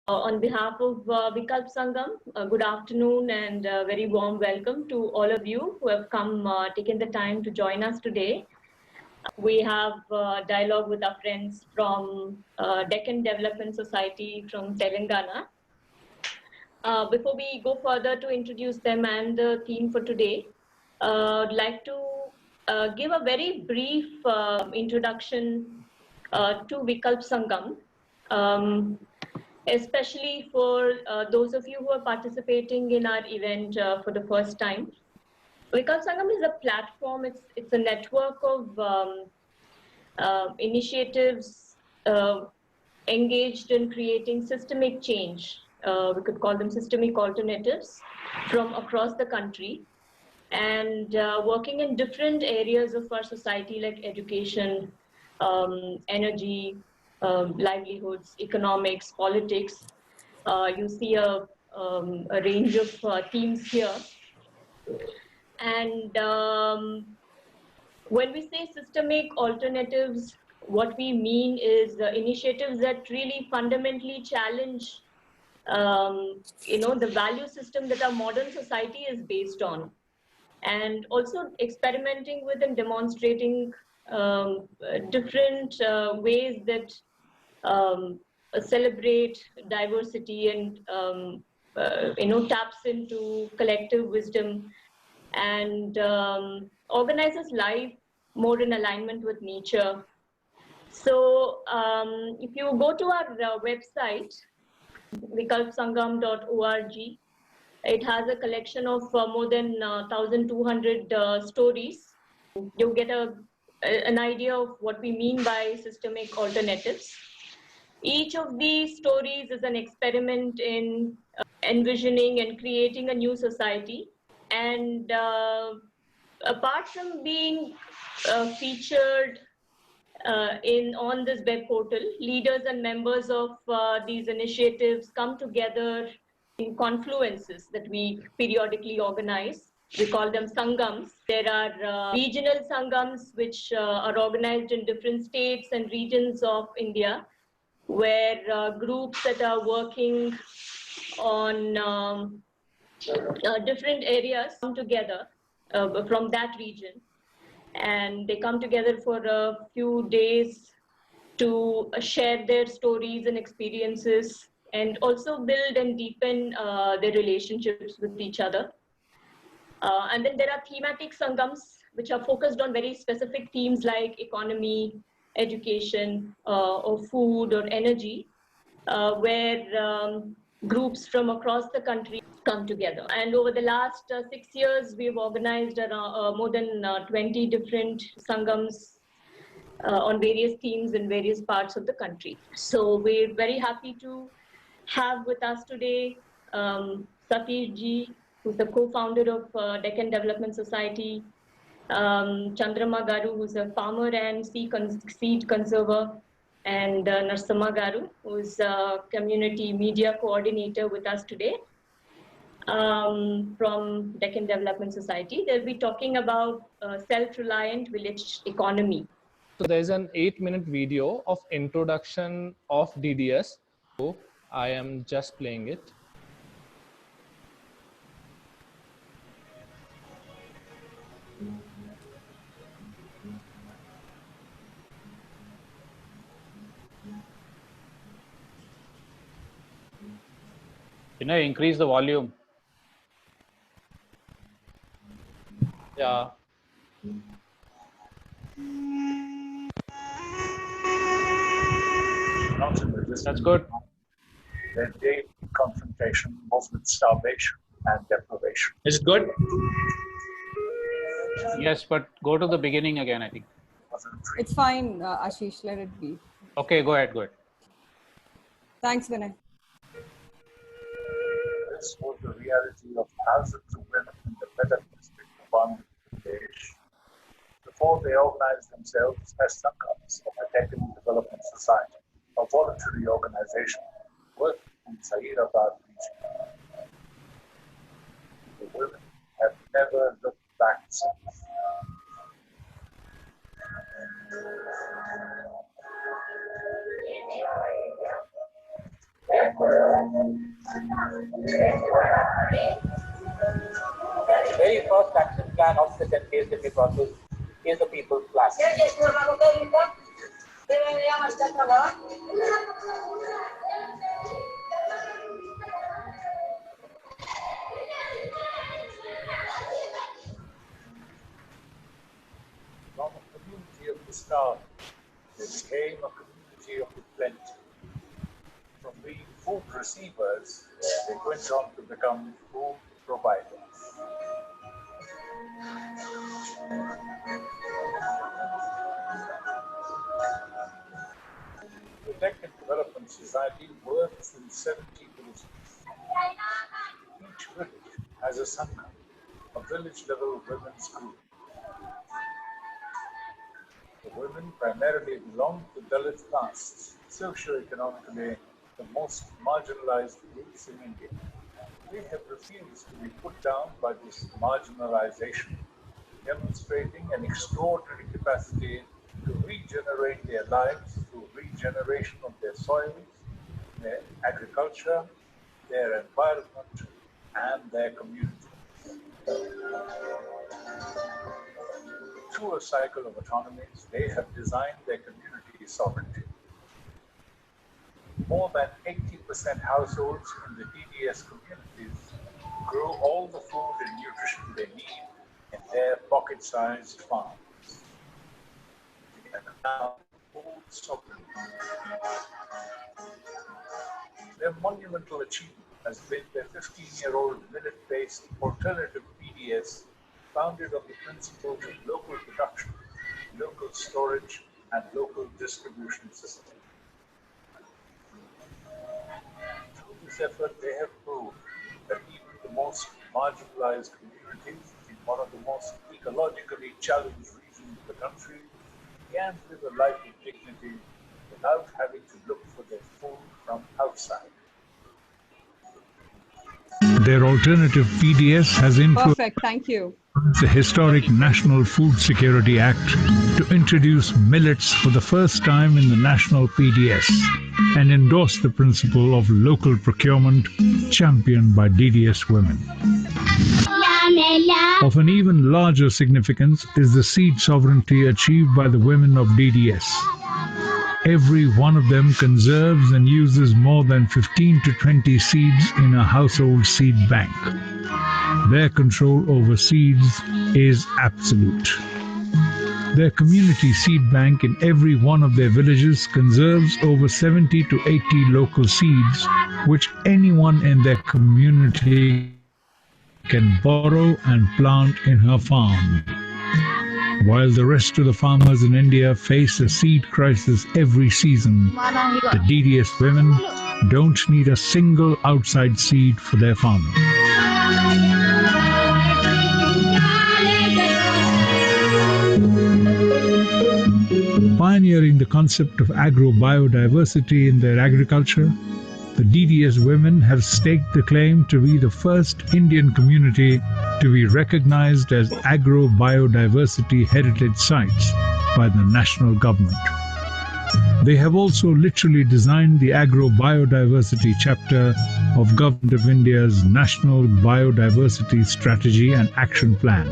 On behalf of Vikalp Sangam, good afternoon and very warm welcome to all of you who have taken the time to join us today. We have dialogue with our friends from Deccan Development Society from Telangana. Before we go further to introduce them and the theme for today, I'd like to give a very brief introduction to Vikalp Sangam. Especially for those of you who are participating in our event for the first time. Vikalp Sangam is a platform, it's a network of initiatives engaged in creating systemic change. We could call them systemic alternatives from across the country and working in different areas of our society like education, energy, livelihoods, economics, politics. You see a range of themes here. And when we say systemic alternatives, what we mean is initiatives that really fundamentally challenge the value system that our modern society is based on. And also experimenting with and demonstrating different ways that celebrate diversity and taps into collective wisdom and organizes life more in alignment with nature. So if you go to our website, vikalpsangam.org, it has a collection of more than 1,200 stories. You'll get an idea of what we mean by systemic alternatives. Each of these stories is an experiment in envisioning and creating a new society. And apart from being featured on this web portal, leaders and members of these initiatives come together in confluences that we periodically organize. We call them Sangams. There are regional Sangams which are organized in different states and regions of India, where groups that are working on different areas come together from that region. And they come together for a few days to share their stories and experiences and also build and deepen their relationships with each other. And then there are thematic Sangams, which are focused on very specific themes like economy, education, or food or energy, where groups from across the country come together. And over the last 6 years, we've organized more than 20 different Sangams on various themes in various parts of the country. So we're very happy to have with us today Satish Ji, who's the co-founder of Deccan Development Society, Chandrama Garu, who's a farmer and seed conserver, and Narsamma Garu, who's a community media coordinator with us today from Deccan Development Society. They'll be talking about self-reliant village economy. So there's an 8-minute video of introduction of DDS. So I am just playing it. Increase the volume. Yeah. That's good. Their daily confrontation both with starvation and deprivation. Is it good? Yes, but go to the beginning again, I think. It's fine, Ashish, let it be. Okay, go ahead, go ahead. Thanks, Vinay. This was the reality of thousands of women in the Medak district of Andhra Pradesh before they organized themselves as Sangams of the Deccan Development Society, a voluntary organization working in Zaheerabad region. The women have never looked back since. The very first action plan of the 10 days delivery process is the people's plan. From a community of the start, they became a community of the plenty. From being food receivers, they went on to become food providers. The Tech and Development Society works in 70 villages. Each village has a Sangha, a village-level women's group. The women primarily belong to Dalit castes, socio-economically the most marginalized groups in India. They have refused to be put down by this marginalization, demonstrating an extraordinary capacity to regenerate their lives through regeneration of their soils, their agriculture, their environment, and their communities. Through a cycle of autonomies, they have designed their community sovereignty. More than 80% households in the DDS communities grow all the food and nutrition they need in their pocket-sized farms. And now, food sovereignty. Their monumental achievement has been their 15-year-old millet-based alternative PDS founded on the principles of local production, local storage, and local distribution systems. Through this effort, they have proved that even the most marginalized communities in one of the most ecologically challenged regions of the country can live a life of dignity without having to look for their food from outside. Their alternative PDS has influenced Perfect. Thank you. the historic National Food Security Act to introduce millets for the first time in the national PDS and endorse the principle of local procurement championed by DDS women. Of an even larger significance is the seed sovereignty achieved by the women of DDS. Every one of them conserves and uses more than 15 to 20 seeds in a household seed bank. Their control over seeds is absolute. Their community seed bank in every one of their villages conserves over 70 to 80 local seeds, which anyone in their community can borrow and plant in her farm. While the rest of the farmers in India face a seed crisis every season, the DDS women don't need a single outside seed for their farming. Pioneering the concept of agro-biodiversity in their agriculture, the DDS women have staked the claim to be the first Indian community to be recognized as agro-biodiversity heritage sites by the national government. They have also literally designed the agro-biodiversity chapter of Government of India's National Biodiversity Strategy and Action Plan.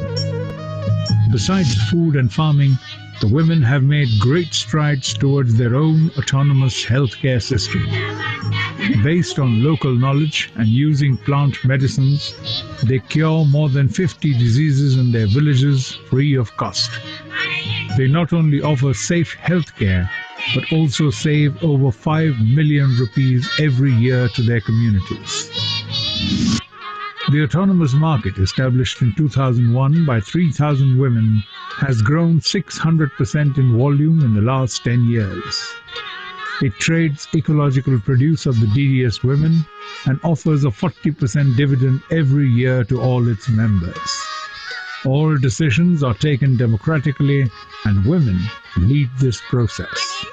Besides food and farming, the women have made great strides towards their own autonomous healthcare system. Based on local knowledge and using plant medicines, they cure more than 50 diseases in their villages free of cost. They not only offer safe healthcare, but also save over 5 million rupees every year to their communities. The autonomous market, established in 2001 by 3,000 women, has grown 600% in volume in the last 10 years. It trades ecological produce of the DDS women and offers a 40% dividend every year to all its members. All decisions are taken democratically and women lead this process.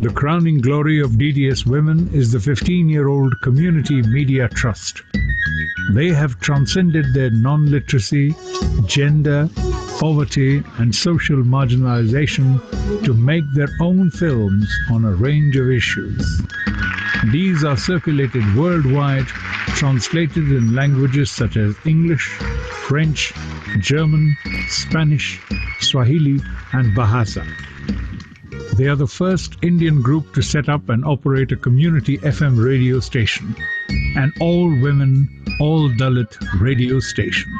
The crowning glory of DDS women is the 15-year-old Community Media Trust. They have transcended their non-literacy, gender, poverty, and social marginalization to make their own films on a range of issues. These are circulated worldwide, translated in languages such as English, French, German, Spanish, Swahili, and Bahasa. They are the first Indian group to set up and operate a community FM radio station, an all-women, all-Dalit radio station.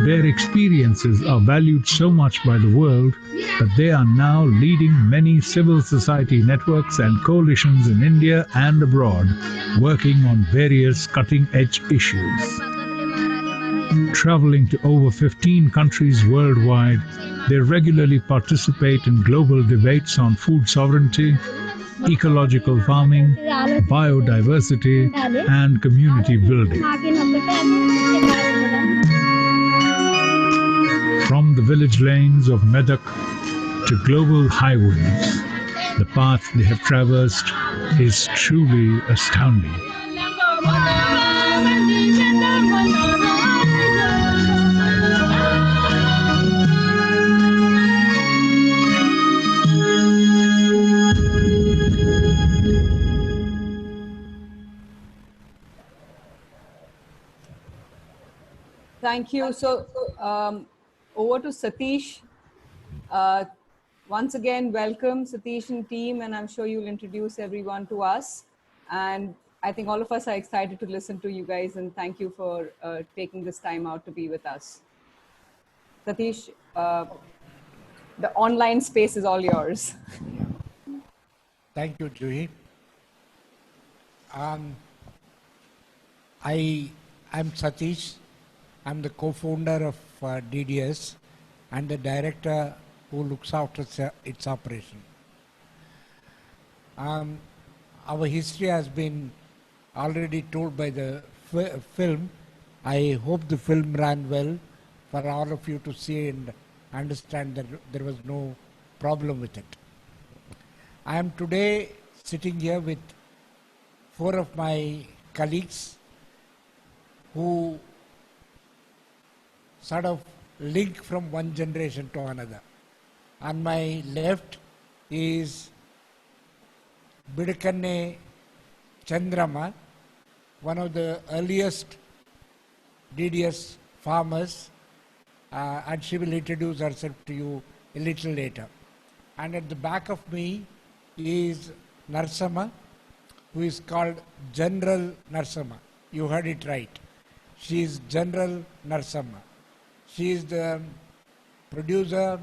Their experiences are valued so much by the world that they are now leading many civil society networks and coalitions in India and abroad, working on various cutting-edge issues. Traveling to over 15 countries worldwide, they regularly participate in global debates on food sovereignty, ecological farming, biodiversity, and community building. From the village lanes of Medak to global highways, the path they have traversed is truly astounding. Thank you. So over to Satish. Once again, welcome Satish and team, and I'm sure you'll introduce everyone to us. And I think all of us are excited to listen to you guys, and thank you for taking this time out to be with us. Satish, the online space is all yours. Thank you, Juhi. I'm Satish. I'm the co-founder of DDS and the director who looks after its operation. Our history has been already told by the film. I hope the film ran well for all of you to see and understand that there was no problem with it. I am today sitting here with 4 of my colleagues who sort of link from one generation to another. On my left is Bidakanne Chandrama, one of the earliest DDS farmers, and she will introduce herself to you a little later. And at the back of me is Narsamma, who is called General Narsamma. You heard it right. She is General Narsamma. She is the producer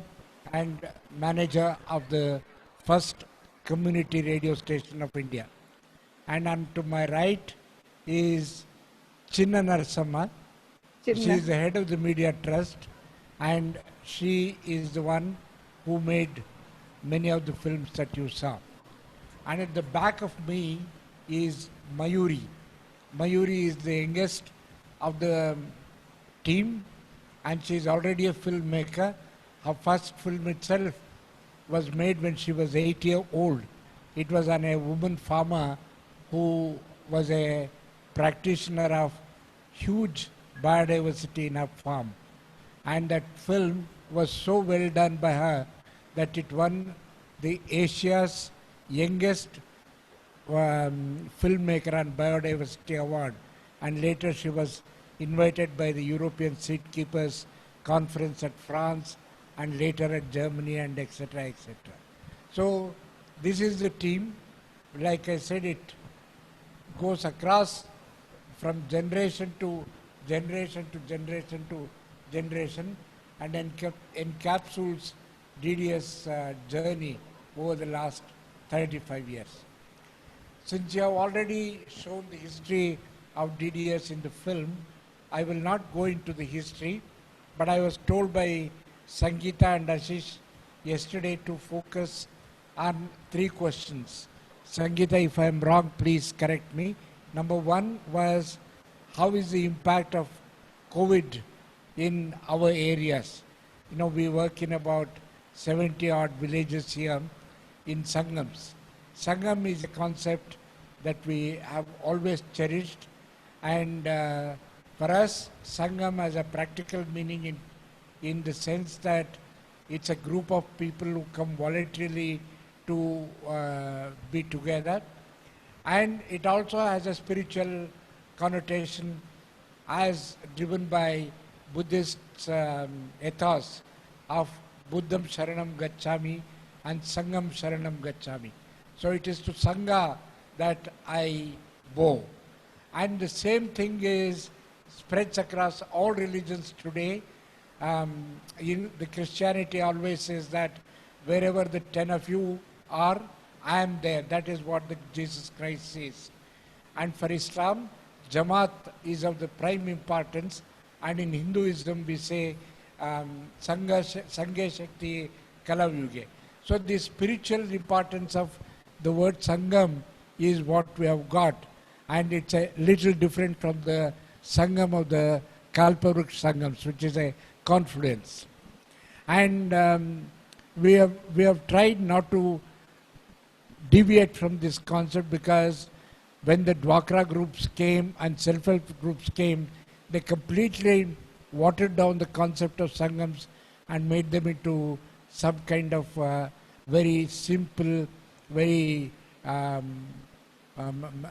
and manager of the first community radio station of India. And on to my right is Chinna Narsamma. She is the head of the Media Trust, and she is the one who made many of the films that you saw. And at the back of me is Mayuri. Mayuri is the youngest of the team, and she is already a filmmaker. Her first film itself was made when she was 8 years old. It was on a woman farmer who was a practitioner of huge biodiversity in her farm. And that film was so well done by her that it won the Asia's youngest filmmaker on biodiversity award. And later she was invited by the European Seed Keepers Conference at France, and later at Germany, and etc., etc. So this is the team. Like I said, it goes across from generation to generation to generation to generation, and encapsulates DDS journey over the last 35 years. Since you have already shown the history of DDS in the film, I will not go into the history, but I was told by Sangeeta and Ashish yesterday to focus on 3 questions. Sangeeta, if I am wrong, please correct me. Number 1 was, how is the impact of COVID in our areas? You know, we work in about 70 odd villages here in Sangams. Sangam is a concept that we have always cherished, and for us, Sangam has a practical meaning in the sense that it's a group of people who come voluntarily to be together, and it also has a spiritual connotation as driven by Buddhist ethos of Buddham Sharanam Gacchami and Sangam Sharanam Gacchami. So it is to Sangha that I bow. And the same thing is spreads across all religions today. In the Christianity always says that wherever the 10 of you are, I am there. That is what Jesus Christ says. And for Islam, Jamaat is of the prime importance. And in Hinduism, we say Sangha Shakti Kalavyuge. So the spiritual importance of the word Sangam is what we have got. And it's a little different from the Sangam of the Kalpavruksha Sangams, which is a confluence. And we have tried not to deviate from this concept, because when the Dwakra groups came and self-help groups came, they completely watered down the concept of Sangams and made them into some kind of very simple, very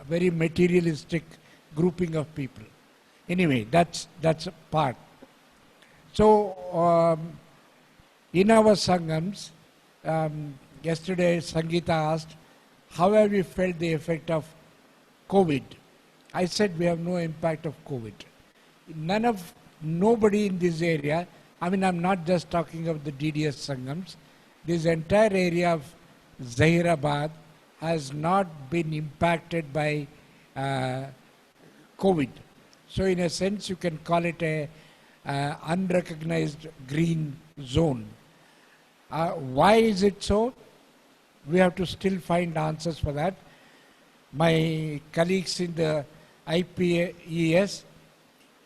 very materialistic grouping of people. Anyway, that's a part. So in our Sangams, yesterday Sangeeta asked, how have you felt the effect of COVID? I said we have no impact of COVID. Nobody in this area, I mean, I'm not just talking of the DDS Sangams, this entire area of Zahirabad has not been impacted by COVID. So in a sense, you can call it a unrecognized green zone. Why is it so? We have to still find answers for that. My colleagues in the IPES,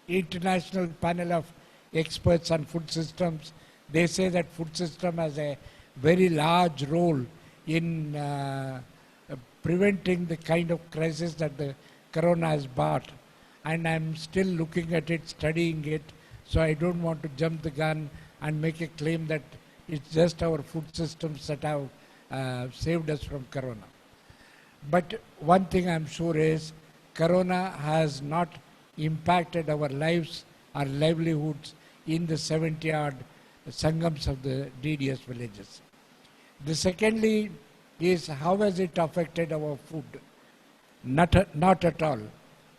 International Panel of Experts on Food Systems, they say that food system has a very large role in preventing the kind of crisis that the corona has brought. And I'm still looking at it, studying it, so I don't want to jump the gun and make a claim that it's just our food systems that have saved us from corona. But one thing I'm sure is, corona has not impacted our lives, our livelihoods in the 70-odd Sangams of the DDS villages. The secondly is, how has it affected our food? Not at all.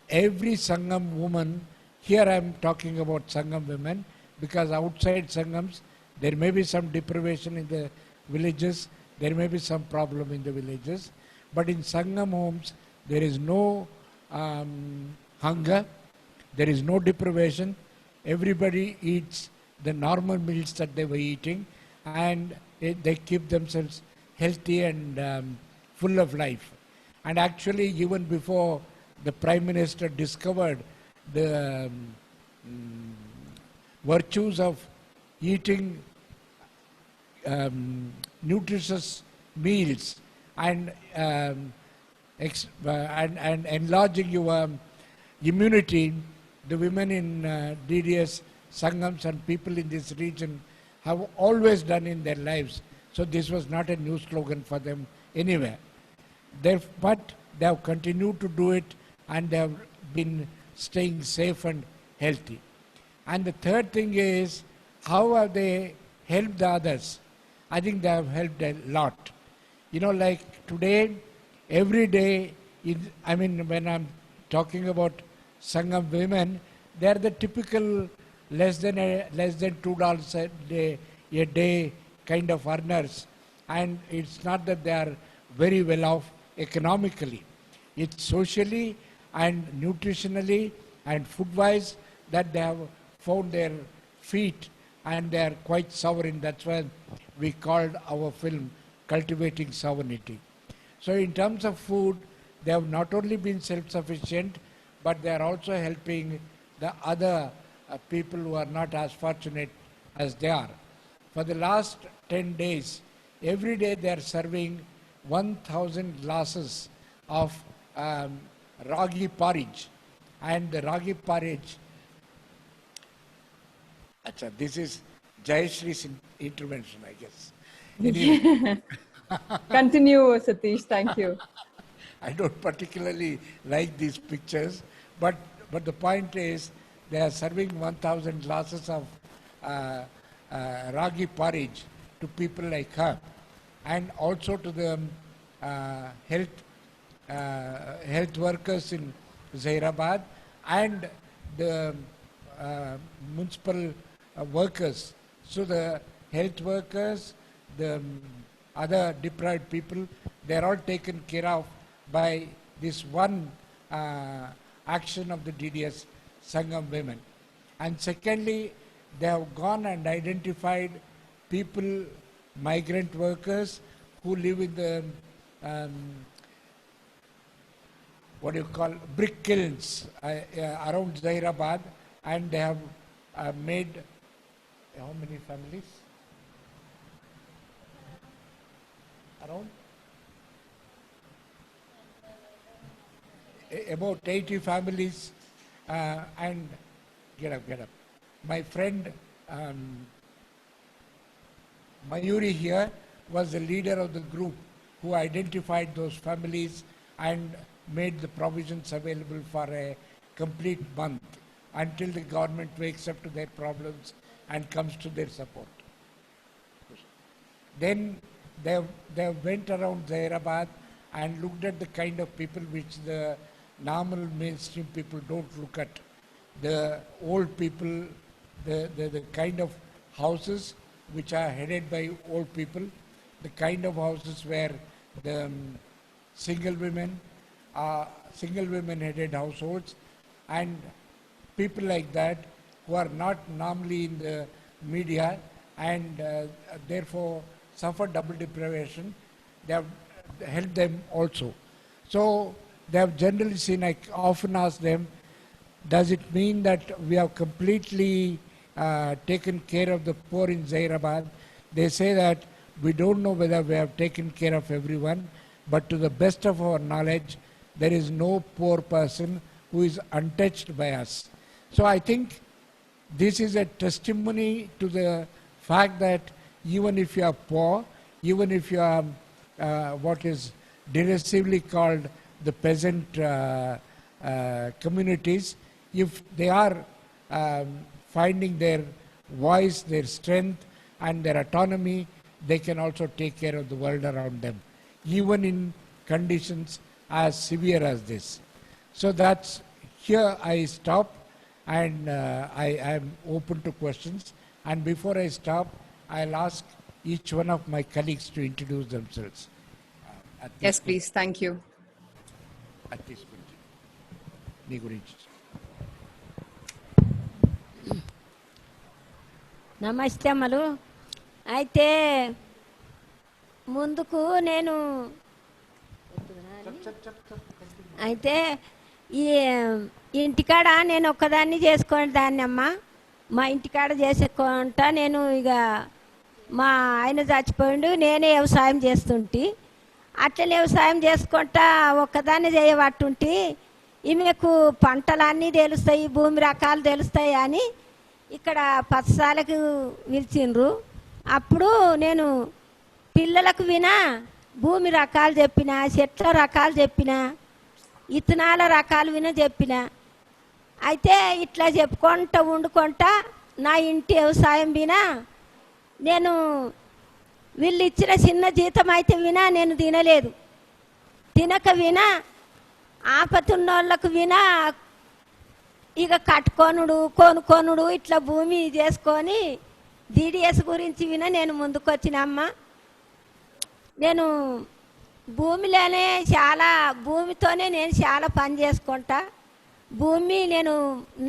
Every Sangam woman, here I'm talking about Sangam women, because outside Sangams, there may be some deprivation in the villages, there may be some problem in the villages, but in Sangam homes, there is no hunger, there is no deprivation, everybody eats the normal meals that they were eating, and they keep themselves healthy and full of life. And actually, even before the Prime Minister discovered the virtues of eating nutritious meals and enlarging your immunity, the women in DDS Sangams and people in this region have always done in their lives. So this was not a new slogan for them anywhere. But they have continued to do it, and they have been staying safe and healthy. And the third thing is, how have they helped the others? I think they have helped a lot. You know, like today, every day, when I'm talking about Sangam women, they are the typical less than $2 a day kind of earners. And it's not that they are very well off economically. It's socially and nutritionally and food-wise that they have found their feet, and they are quite sovereign. That's why we called our film Cultivating Sovereignty. So in terms of food, they have not only been self-sufficient, but they are also helping the other people who are not as fortunate as they are. For the last 10 days, every day they are serving 1,000 glasses of ragi porridge. And the ragi porridge, Achha, this is Jayashree's intervention, I guess. Anyway, Continue, Satish. Thank you. I don't particularly like these pictures, but the point is they are serving 1,000 glasses of ragi porridge to people like her, and also to the health workers in Zahirabad and the municipal workers. So the health workers, the other deprived people, they are all taken care of by this one action of the DDS Sangam women. And secondly, they have gone and identified people, migrant workers who live in the what do you call, brick kilns around Zahirabad, and they have made how many families? Around? About 80 families, and get up. My friend Mayuri here was the leader of the group who identified those families and made the provisions available for a complete month until the government wakes up to their problems and comes to their support. Then they went around Zahirabad and looked at the kind of people which the normal mainstream people don't look at. The old people, the kind of houses which are headed by old people, the kind of houses where the single women headed households, and people like that who are not normally in the media and therefore suffer double deprivation. They have helped them also. So they have generally seen, I often ask them, does it mean that we have completely taken care of the poor in Zahirabad? They say that we don't know whether we have taken care of everyone, but to the best of our knowledge, there is no poor person who is untouched by us. So I think this is a testimony to the fact that even if you are poor, even if you are what is derisively called the peasant communities, if they are finding their voice, their strength and their autonomy, they can also take care of the world around them, even in conditions as severe as this. So that's here I stop, and I am open to questions. And before I stop, I'll ask each one of my colleagues to introduce themselves. Yes, please. Thank you. At this point. నీ గురించి. నమస్తే అమ్మలు. అయితే ముందుకు నేను ఈ ఇంటికాడ నేను ఒక్కదాన్ని చేసుకునే దాన్ని అమ్మ. మా ఇంటికాడ చేసుకుంటా నేను ఇక మా ఆయన చచ్చిపోయిండు, నేనే వ్యవసాయం చేస్తుంటే అట్లనే వ్యవసాయం చేసుకుంటా ఒక్కదాన్ని చేయబట్టుంటే ఈమెకు పంటలన్నీ తెలుస్తాయి, భూమి రకాలు తెలుస్తాయి అని ఇక్కడ పచ్చసాలకు పిలిచిండ్రు. అప్పుడు నేను పిల్లలకు వినా భూమి రకాలు చెప్పిన, చెట్ల రకాలు చెప్పిన, ఇత్తనాల రకాలు వినా చెప్పిన. అయితే ఇట్లా చెప్పుకుంటా వండుకుంటా నా ఇంటి వ్యవసాయం వినా నేను వీళ్ళు ఇచ్చిన చిన్న జీతం అయితే వినా నేను తినలేదు. తినక వినా ఆపతున్నోళ్ళకు వినా ఇక కట్టుకొనుడు కొనుకొనుడు ఇట్లా భూమి చేసుకొని DDS గురించి వినా నేను ముందుకు వచ్చినమ్మ. నేను భూమిలోనే భూమితోనే నేను చాలా పని చేసుకుంటా. భూమి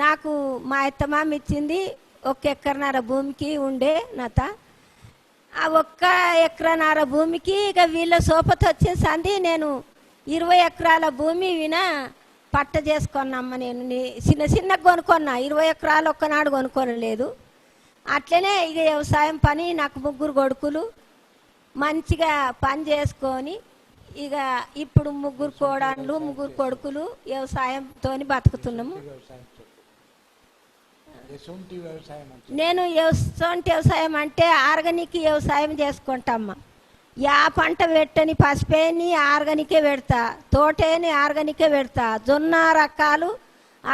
నాకు మా అత్తమామ ఇచ్చింది 1 ఎకరన్నర భూమికి ఉండే నాత. ఆ 1 ఎకరన్నర భూమికి ఇక వీళ్ళ సోపతి వచ్చిన సంది నేను 20 ఎకరాల భూమి వినా పట్ట చేసుకున్నామ్మ. నేను చిన్న కొనుక్కున్నా, 20 ఎకరాలు ఒక్కనాడు కొనుక్కోలేదు. అట్లనే ఇక వ్యవసాయం పని, నాకు 3 కొడుకులు, మంచిగా పని చేసుకొని ఇక ఇప్పుడు ముగ్గురు కోడళ్ళు ముగ్గురు కొడుకులు వ్యవసాయంతో బతుకుతున్నాము. ఎసొంటి వ్యవసాయం అంటే నేను ఎసొంటి వ్యవసాయం అంటే ఆర్గానిక్ వ్యవసాయం చేసుకుంటామ్మా. యా పంట పెట్టని పసిపేని ఆర్గానికే పెడతా, తోటేని ఆర్గానికే పెడతా, జొన్న రకాలు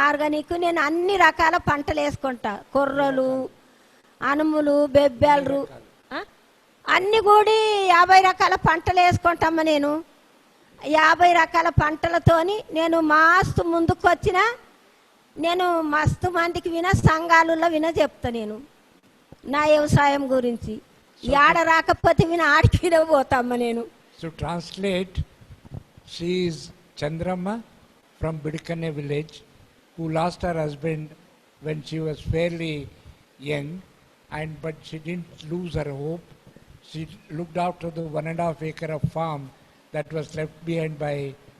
ఆర్గానిక్. నేను అన్ని రకాల పంటలు వేసుకుంటా, కొర్రలు, అనుములు, బెబ్బెలు అన్ని కూడి 50 రకాల పంటలు వేసుకుంటామ్మా. నేను 50 రకాల పంటలతోని నేను మస్తు ముందుకు వచ్చిన. నేను మస్తు మందికి సంఘాలలో చెప్తా నేను నా వ్యవసాయం గురించి. యాడ రాకపోతే ఆడికి పోతామ్మా నేను. So translate, she is Chandramma from Bidikane village who lost her husband when she was fairly young, but she didn't lose her hope. She looked after the 1.5 acre of farm that was left behind by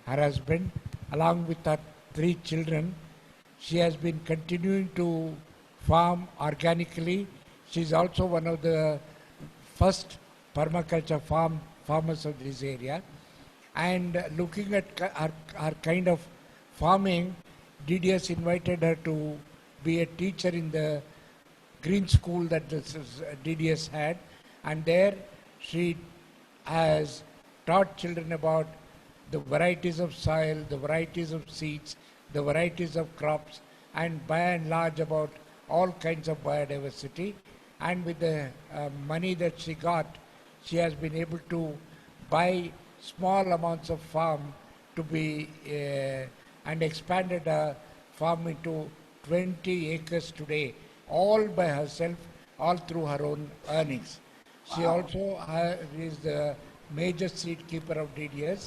her husband along with her 3 children. She has been continuing to farm organically. She's also one of the first permaculture farmers of this area. And looking at her kind of farming, DDS invited her to be a teacher in the green school that DDS had. And there she has taught children about the varieties of soil, the varieties of seeds, the varieties of crops, and by and large about all kinds of biodiversity. And with the money that she got, she has been able to buy small amounts of farm to be and expanded her farm into 20 acres today, all by herself, all through her own earnings. She also is the major seed keeper of DDS.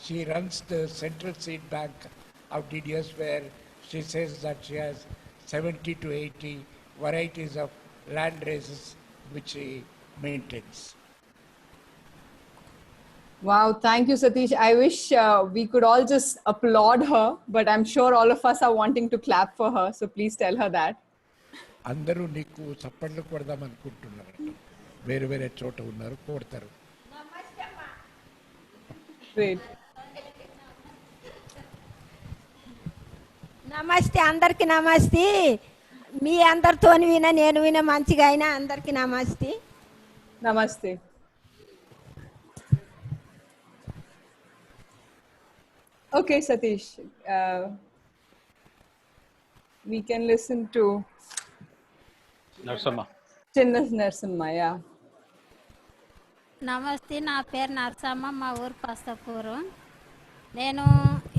She runs the central seed bank of DDS, where she says that she has 70 to 80 varieties of land races which she maintains. Wow, thank you, Satish. I wish we could all just applaud her, but I'm sure all of us are wanting to clap for her. So please tell her that. అందరూ నీకు చప్పట్లు కొడదాం అనుకుంటున్నారు. వేరే వేరే చోట ఉన్నారు, కొడతారు. Great. నమస్తే, అందరికి నమస్తే. మీ అందరితో నేను మంచిగా అయినా అందరికి నమస్తే. Namaste. Okay, Satish. We can listen to Narsamma. Chinna Narsamma, yeah. నమస్తే, నా పేరు నరసమ్మ, మా ఊరు పస్తపూరు. నేను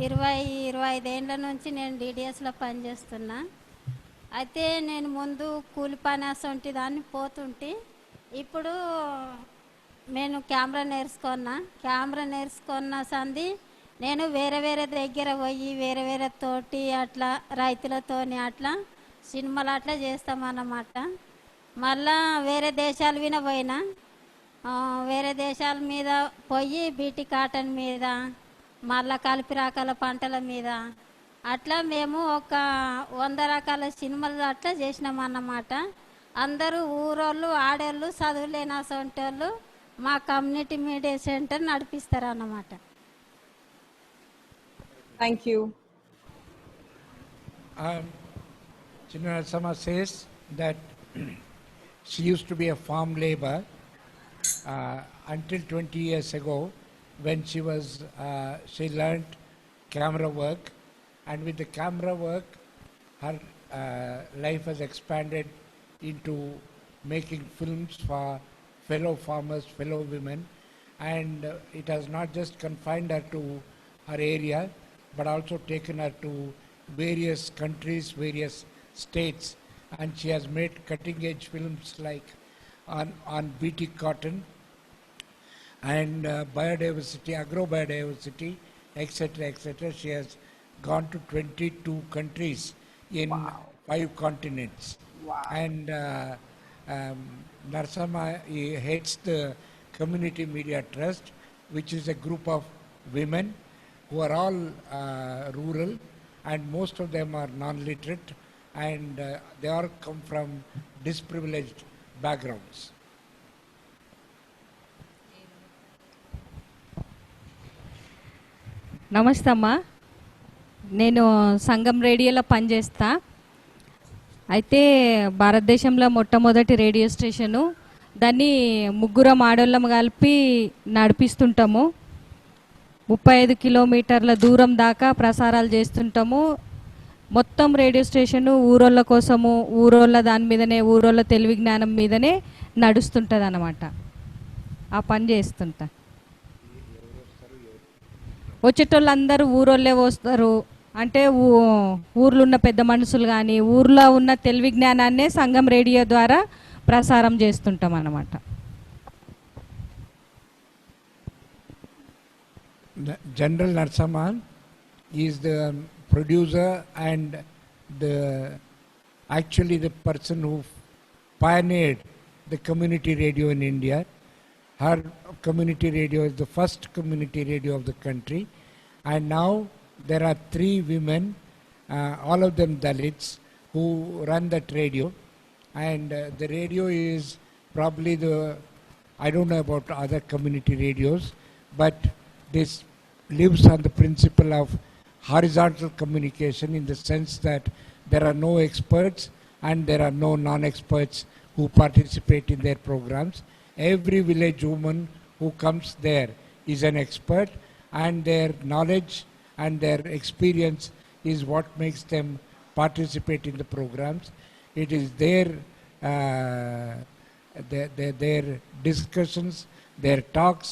25 ఏళ్ళ నుంచి నేను డిడిఎస్లో పనిచేస్తున్నా. అయితే నేను ముందు కూలి పని అసొంటి దాన్ని పోతుంటే, ఇప్పుడు నేను కెమెరా నేర్చుకున్న సంది నేను వేరే వేరే దగ్గర పోయి వేరే తోటి అట్లా రైతులతోని అట్లా సినిమాలు అట్లా చేస్తామన్నమాట. మళ్ళా వేరే దేశాలు పోయినా, వేరే దేశాల మీద పోయి బీటీ కాటన్ మీద, మళ్ళా కలిపి రకాల పంటల మీద అట్లా మేము ఒక 100 రకాల సినిమాలు అట్లా చేసినామన్నమాట. అందరూ ఊరోళ్ళు, ఆడోళ్ళు, చదువులేని అసొంటి వాళ్ళు మా కమ్యూనిటీ మీడియా సెంటర్ నడిపిస్తారన్నమాట. Thank you. Chinna Narsamma says that she used to be a farm labor until 20 years ago, when she learned camera work, and with the camera work her life has expanded into making films for fellow farmers, fellow women, and it has not just confined her to her area but also taken her to various countries, various states, and she has made cutting edge films like on BT cotton and biodiversity, agrobiodiversity, etc., etc. She has gone to 22 countries in 5 continents. Wow. And Narsamma heads the Community Media Trust, which is a group of women who are all rural, and most of them are non-literate, and they all come from disprivileged backgrounds. నమస్తే అమ్మా, నేను సంగం రేడియోలో పనిచేస్తా. అయితే భారతదేశంలో మొట్టమొదటి radio station. దాన్ని ముగ్గురం ఆడోళ్ళం కలిపి నడిపిస్తుంటాము. 35 కిలోమీటర్ల దూరం దాకా ప్రసారాలు చేస్తుంటాము. మొత్తం రేడియో స్టేషను ఊరోళ్ళ కోసము, ఊరోళ్ళ దాని మీదనే, ఊరోళ్ళ తెలివి జ్ఞానం మీదనే నడుస్తుంటుంది అన్నమాట. ఆ పని చేస్తుంటా. వచ్చేటోళ్ళు అందరూ ఊరోళ్ళే వస్తారు. అంటే ఊర్లో ఉన్న పెద్ద మనుషులు కానీ ఊర్లో ఉన్న తెలివి జ్ఞానాన్నే సంగం రేడియో ద్వారా ప్రసారం చేస్తుంటాం అన్నమాట. General Narsaman is the producer and actually the person who pioneered the community radio in India. Her community radio is the first community radio of the country, and now there are 3 women, all of them Dalits, who run that radio. And the radio is probably I don't know about other community radios, but this lives on the principle of horizontal communication, in the sense that there are no experts and there are no non-experts who participate in their programs. Every village woman who comes there is an expert, and their knowledge and their experience is what makes them participate in the programs. It is their discussions, their talks,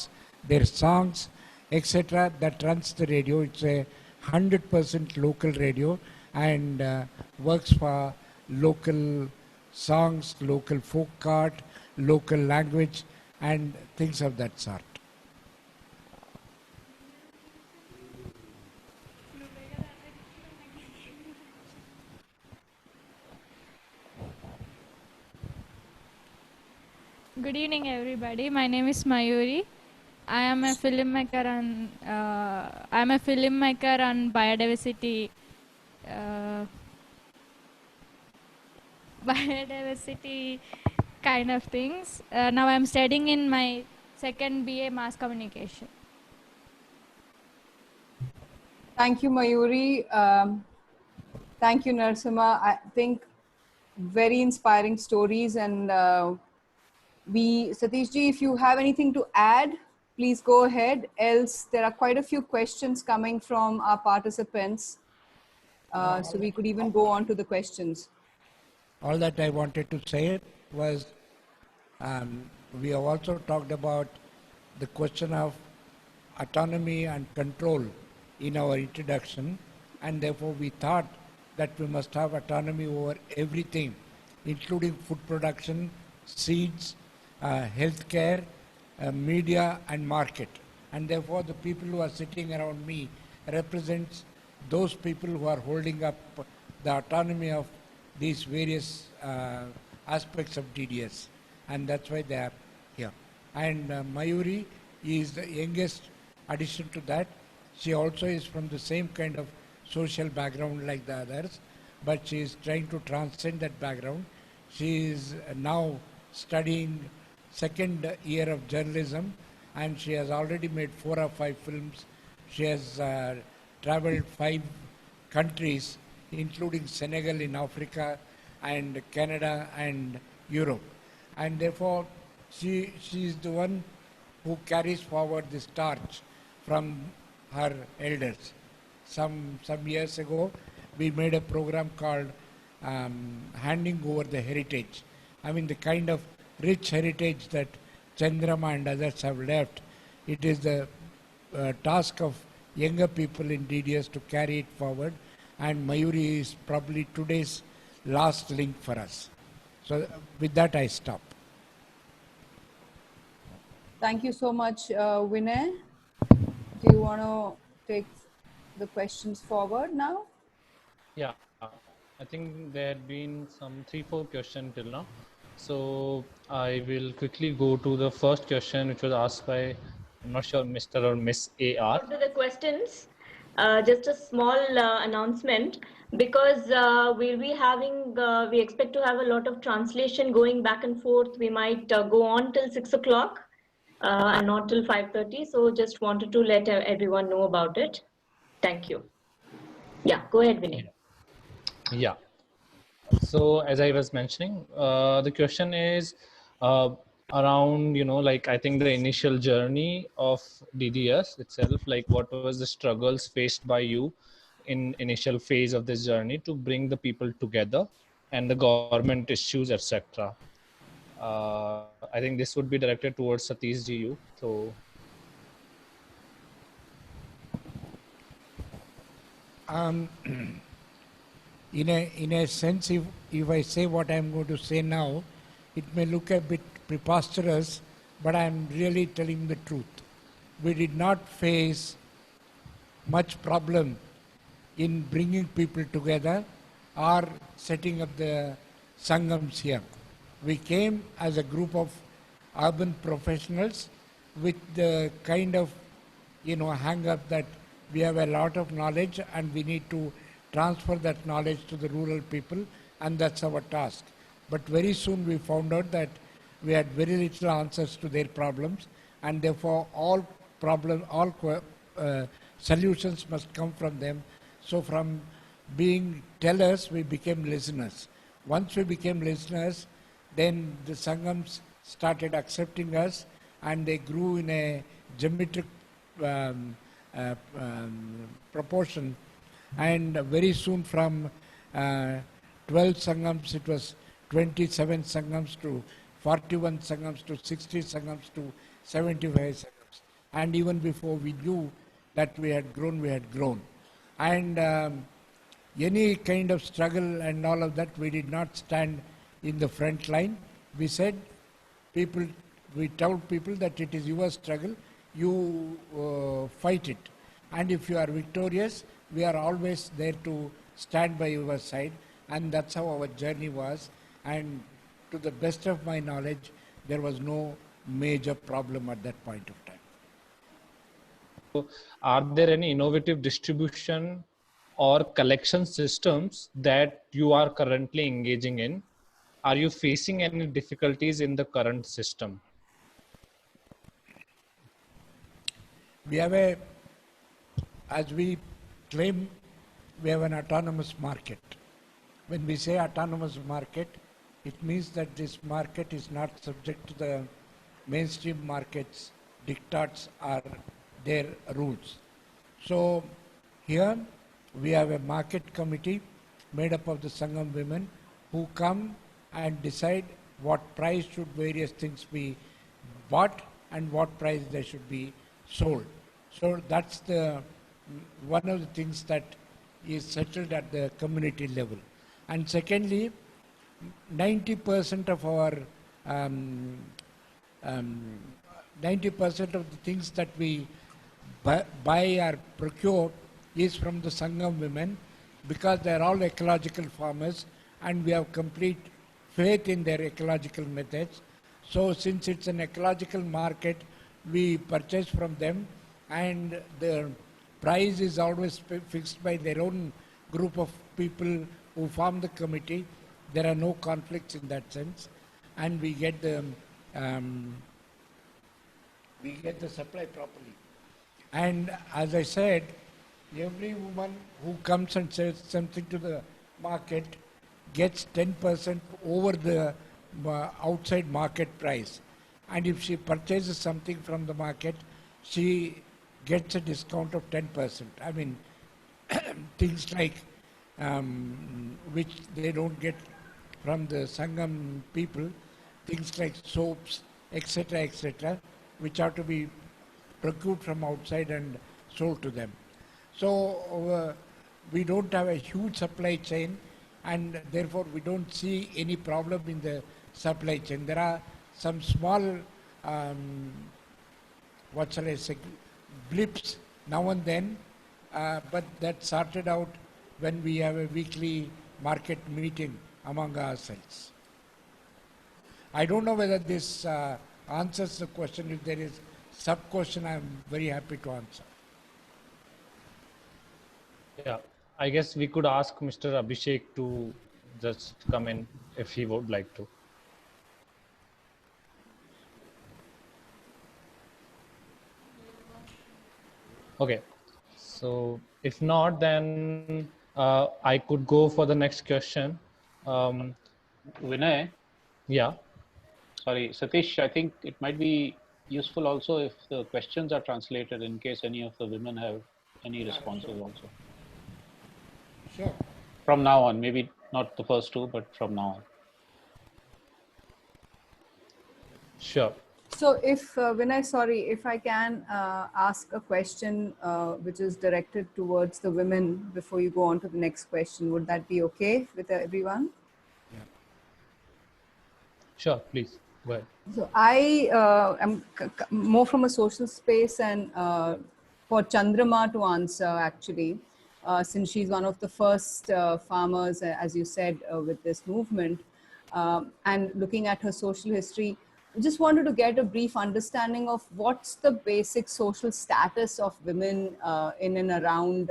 their songs, etc. that runs the radio. It's a 100% local radio, and works for local songs, local folk art, local language, and things of that sort. Good evening, everybody. My name is Mayuri. I am a filmmaker on biodiversity. Biodiversity kind of things. Now I'm studying in my second BA Mass Communication. Thank you, Mayuri. Thank you, Narasimha. I think very inspiring stories. And Satish ji, if you have anything to add, please go ahead. Else, there are quite a few questions coming from our participants. So we could even go on to the questions. All that I wanted to say was, we have also talked about the question of autonomy and control in our introduction, and therefore we thought that we must have autonomy over everything, including food production, seeds, healthcare, media and market. And therefore the people who are sitting around me represents those people who are holding up the autonomy of these various aspects of DDS, and that's why they are here. And Mayuri is the youngest addition to that. She also is from the same kind of social background like the others, but she is trying to transcend that background. She is now studying second year of journalism, and she has already made 4 or 5 films. She has traveled 5 countries, including Senegal in Africa and Canada and Europe. And therefore, she is the one who carries forward this torch from her elders. Some years ago, we made a program called Handing Over the Heritage. I mean, the kind of rich heritage that Chandrama and others have left. It is the task of younger people in DDS to carry it forward, and Mayuri is probably today's last link for us. So with that, I stop. Thank you so much, Vinay. Do you want to take the questions forward now? Yeah, I think there had been some 3-4 questions till now. So I will quickly go to the first question, which was asked by, I'm not sure, Mr. or Miss AR. To the questions, just a small announcement, because we'll be having, we expect to have a lot of translation going back and forth. We might go on till 6 o'clock and not till 5:30. So just wanted to let everyone know about it. Thank you. Yeah, go ahead, Vinay. Yeah. So as I was mentioning, the question is around, like I think the initial journey of DDS itself, like what was the struggles faced by you in initial phase of this journey to bring the people together and the government issues, etc. I think this would be directed towards Satish ji you. So In a sense, if I say what I'm going to say now, it may look a bit preposterous, but I'm really telling the truth. We did not face much problem in bringing people together or setting up the Sangams here. We came as a group of urban professionals with the kind of, hang up that we have a lot of knowledge and we need to transfer that knowledge to the rural people, and that's our task. But very soon we found out that we had very little answers to their problems, and therefore all solutions must come from them. So from being tellers, we became listeners. Once we became listeners, then the Sangams started accepting us, and they grew in a geometric proportion. And very soon from 12 Sangams, it was 27 Sangams to 41 Sangams to 60 Sangams to 75 Sangams. And even before we knew that we had grown. And any kind of struggle and all of that, we did not stand in the front line. We told people that it is your struggle, you fight it. And if you are victorious, we are always there to stand by your side. And that's how our journey was. And to the best of my knowledge, there was no major problem at that point of time. Are there any innovative distribution or collection systems that you are currently engaging in? Are you facing any difficulties in the current system? We have as we claim, we have an autonomous market. When we say autonomous market, it means that this market is not subject to the mainstream market's diktats or their rules. So here we have a market committee made up of the Sangam women who come and decide what price should various things be bought and what price they should be sold. So that's one of the things that is settled at the community level. And secondly, 90% of our 90% of the things that we buy or procure is from the Sangam women, because they are all ecological farmers and we have complete faith in their ecological methods. So since it's an ecological market, we purchase from them, and the price is always fixed by their own group of people who form the committee. There are no conflicts in that sense, and we get the supply properly. And as I said, every woman who comes and sells something to the market gets 10% over the outside market price. And if she purchases something from the market, she gets a discount of 10%. I mean, things like which they don't get from the Sangam people, things like soaps, etc., which are to be procured from outside and sold to them. So we don't have a huge supply chain, and therefore we don't see any problem in the supply chain. There are some small, what shall I say, blips now and then, but that's sorted out when we have a weekly market meeting among ourselves. I don't know whether this answers the question. If there is sub-question, I'm very happy to answer. Yeah, I guess we could ask Mr. Abhishek to just come in if he would like to. Okay, So if not, then I could go for the next question. Vinay, Yeah. sorry, Satish, I think it might be useful also if the questions are translated in case any of the women have any responses also. Sure. From now on, maybe not the first two, but from now on. Sure. So if, Vinay, sorry, if I can ask a question which is directed towards the women before you go on to the next question, would that be okay with everyone? Sure, please go ahead. So I am more from a social space, and for Chandrama to answer actually, since she's one of the first farmers, as you said, with this movement, and looking at her social history, I just wanted to get a brief understanding of what's the basic social status of women in and around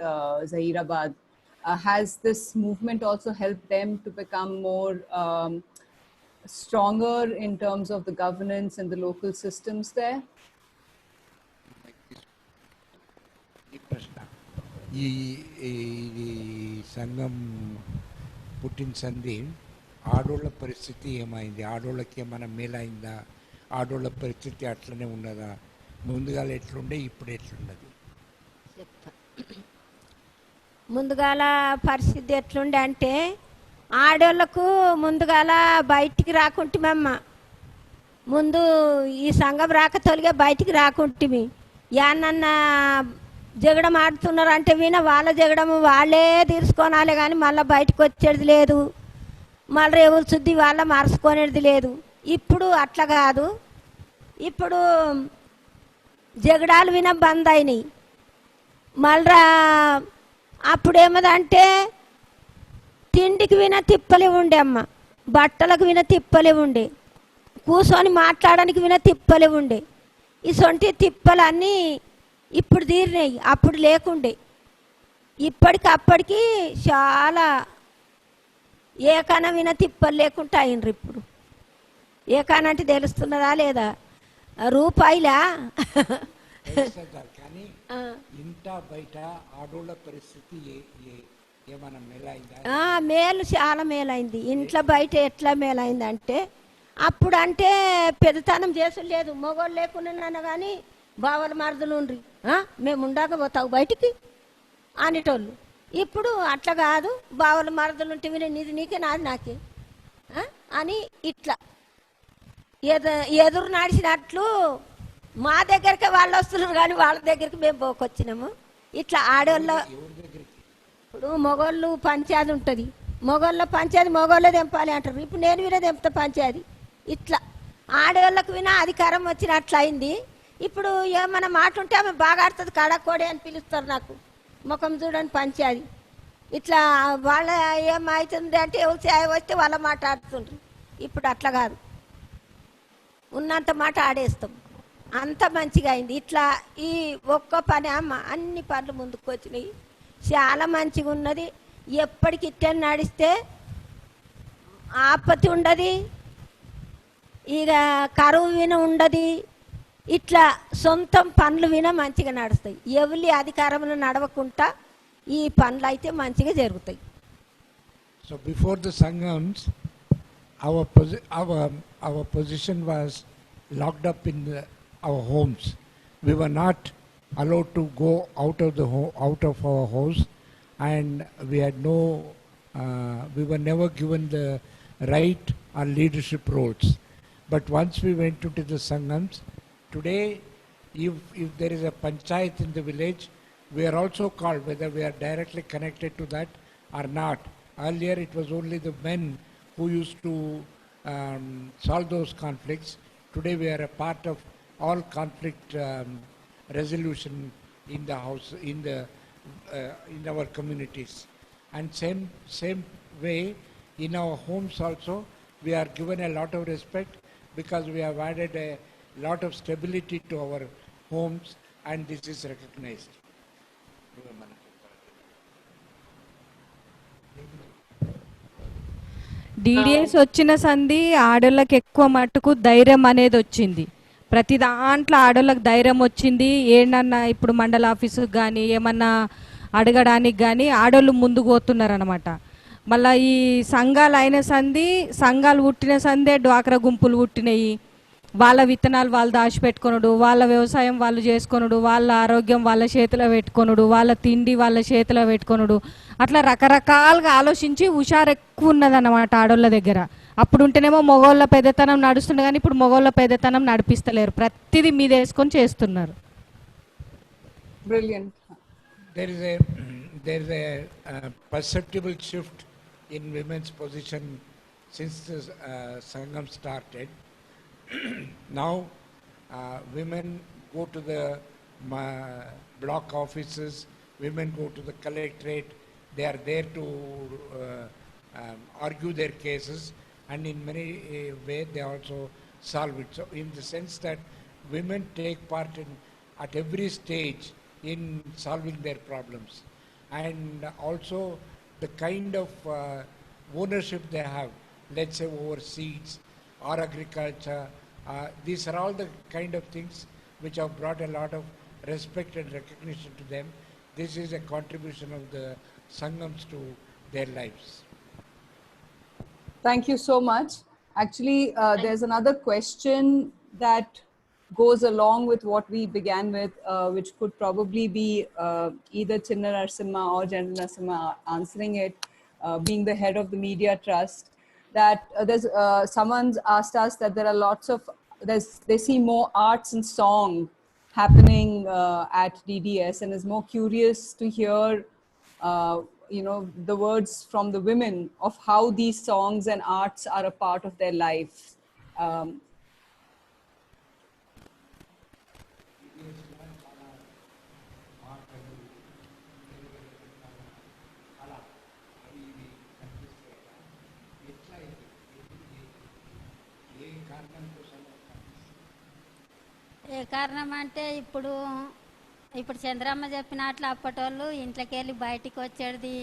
Zahirabad. Has this movement also helped them to become more stronger in terms of the governance and the local systems there? ఈ సంఘం పుట్టిన సంధి ఆడోళ్ళ పరిస్థితి ఏమైంది, ఆడోళ్ళకి ఏమైనా మేలైందా, ఆడోళ్ళ పరిస్థితి అట్లనే ఉన్నదా, ముందుగా ఎట్లుండే ఇప్పుడు ఎట్లున్నది? ముందుగాల పరిస్థితి ఎట్లుండే అంటే ఆడోళ్ళకు ముందుగాల బయటికి రాకుంటిమమ్మ. ముందు ఈ సంఘం రాక తొలిగే బయటికి రాకుంటిమి. యానన్నా జగడం ఆడుతున్నారు అంటే విన వాళ్ళ జగడం వాళ్ళే తీర్చుకోనాలే కానీ మళ్ళీ బయటకు వచ్చేది లేదు, మళ్ళీ రేవుల శుద్ధి వాళ్ళ మరచుకునేది లేదు. ఇప్పుడు అట్లా కాదు, ఇప్పుడు జగడాలు విన బంద్ అయినాయి. మళ్ళా అప్పుడేమదంటే తిండికి విన తిప్పలే ఉండే అమ్మ, బట్టలకు విన తిప్పలే ఉండే, కూర్చొని మాట్లాడడానికి విన తిప్పలే ఉండే. ఇసొంటి తిప్పలన్నీ ఇప్పుడు తీరినాయి, అప్పుడు లేకుండే. ఇప్పటికప్పటికి చాలా ఏకాన విన తిప్పలు లేకుండా అయినరు. ఇప్పుడు ఏకానంటే తెలుస్తున్నదా లేదా? రూపాయిలా కానీ ఇంట బయట ఆడోళ్ళ పరిస్థితి ఏమైనా మేలైందా? మేలు, చాలా మేలైంది. ఇంట్లో బయట ఎట్లా మేలైంది అంటే అప్పుడు అంటే పెద్దతనం చేసుడు లేదు, మొగోళ్ళు లేకున్నా కానీ బావల మరదలు ఉండ్రి, మేము ఉండకపోతావు బయటికి అనేటోళ్ళు. ఇప్పుడు అట్లా కాదు, బావల మరదలు ఉంటే నీది నీకే నాది నాకే అని ఇట్లా ఎదురు నడిచినట్లు మా దగ్గరికి వాళ్ళు వస్తున్నారు కానీ వాళ్ళ దగ్గరికి మేము పోకొచ్చినాము. ఇట్లా ఆడవాళ్ళ ఇప్పుడు మొగోళ్ళు పంచాయతీ ఉంటుంది, మొగోళ్ళ పంచాయతీ మొగోళ్ళే తెంపాలి అంటారు. ఇప్పుడు నేను వినే తెంపుతా పంచాయతీ. ఇట్లా ఆడవాళ్ళకు వినా అధికారం వచ్చినట్లు అయింది. ఇప్పుడు ఏమన్నా మాట ఉంటే ఆమె బాగా ఆడుతుంది, కడకోడి అని పిలుస్తారు నాకు, ముఖం చూడని పంచాయతీ. ఇట్లా వాళ్ళ ఏమవుతుంది అంటే ఎవరు వస్తే వాళ్ళ మాట ఆడుతుండ్రు. ఇప్పుడు అట్లా కాదు, ఉన్నంత మాట ఆడేస్తాం, అంత మంచిగా అయింది. ఇట్లా ఈ ఒక్క పని అమ్మ అన్ని పనులు ముందుకు వచ్చినాయి, చాలా మంచిగా ఉన్నది. ఎప్పటికి ఇట్టే నడిస్తే ఆపత్తి ఉండదు, ఇక కరువు విన ఉండదు. ఇట్లా సొంతం పనులు విన మంచిగా నడుస్తాయి. ఎవరి అధికారంలో నడవకుండా ఈ పనులు అయితే మంచిగా జరుగుతాయి. So before the Sanghams, our position was locked up in our homes. We were not allowed to go out of our house, and we had we were never given the right or leadership roles. But once we went into the Sanghams, today if there is a panchayat in the village, we are also called, whether we are directly connected to that or not. Earlier it was only the men who used to solve those conflicts. Today we are a part of all conflict resolution in the house, in our communities. And same way in our homes also we are given a lot of respect, because we have added a lot of stability to our homes, and this is recognized. DDS వచ్చిన సంధి ఆడోళ్ళకి ఎక్కువ మట్టుకు ధైర్యం అనేది వచ్చింది. ప్రతి దాంట్లో ఆడోళ్ళకి ధైర్యం వచ్చింది. ఏమన్నా ఇప్పుడు మండల ఆఫీసుకి కానీ ఏమన్నా అడగడానికి కానీ ఆడోళ్ళు ముందుకు పోతున్నారు అనమాట. మళ్ళీ ఈ సంఘాలు అయిన సంఘాలు పుట్టిన సందే డ్వాక్రా గుంపులు పుట్టినాయి. వాళ్ళ విత్తనాలు వాళ్ళు దాచిపెట్టుకొనుడు, వాళ్ళ వ్యవసాయం వాళ్ళు చేసుకొనుడు, వాళ్ళ ఆరోగ్యం వాళ్ళ చేతిలో పెట్టుకొనుడు, వాళ్ళ తిండి వాళ్ళ చేతిలో పెట్టుకొనుడు, అట్లా రకరకాలుగా ఆలోచించి హుషారు ఎక్కువ ఉన్నదన్నమాట ఆడోళ్ళ దగ్గర. అప్పుడు ఉంటేనేమో మగవాళ్ళ పెద్దతనం నడుస్తుండే, కానీ ఇప్పుడు మగవాళ్ళ పెద్దతనం నడిపిస్తలేరు, ప్రతిదీ మీద వేసుకొని చేస్తున్నారు. Brilliant. There is a perceptible shift in women's position since the Sangam started. Now women go to the block offices, women go to the collectorate, they are there to argue their cases, and in many ways they also solve it. So in the sense that women take part at every stage in solving their problems, and also the kind of ownership they have, let's say over seeds or agriculture, these are all the kind of things which have brought a lot of respect and recognition to them. This is a contribution of the Sangams to their lives. Thank you so much. Actually, there's another question that goes along with what we began with, which could probably be either Chinna Narasimha or General Narasimha answering it, being the head of the media trust. That someone's asked us that there are lots of, they see more arts and song happening at DDS, and is more curious to hear the words from the women of how these songs and arts are a part of their life. ఏ కారణం అంటే ఇప్పుడు చంద్రమ్మ చెప్పినట్లు అప్పటి వాళ్ళు ఇంట్లోకి వెళ్ళి బయటికి వచ్చేది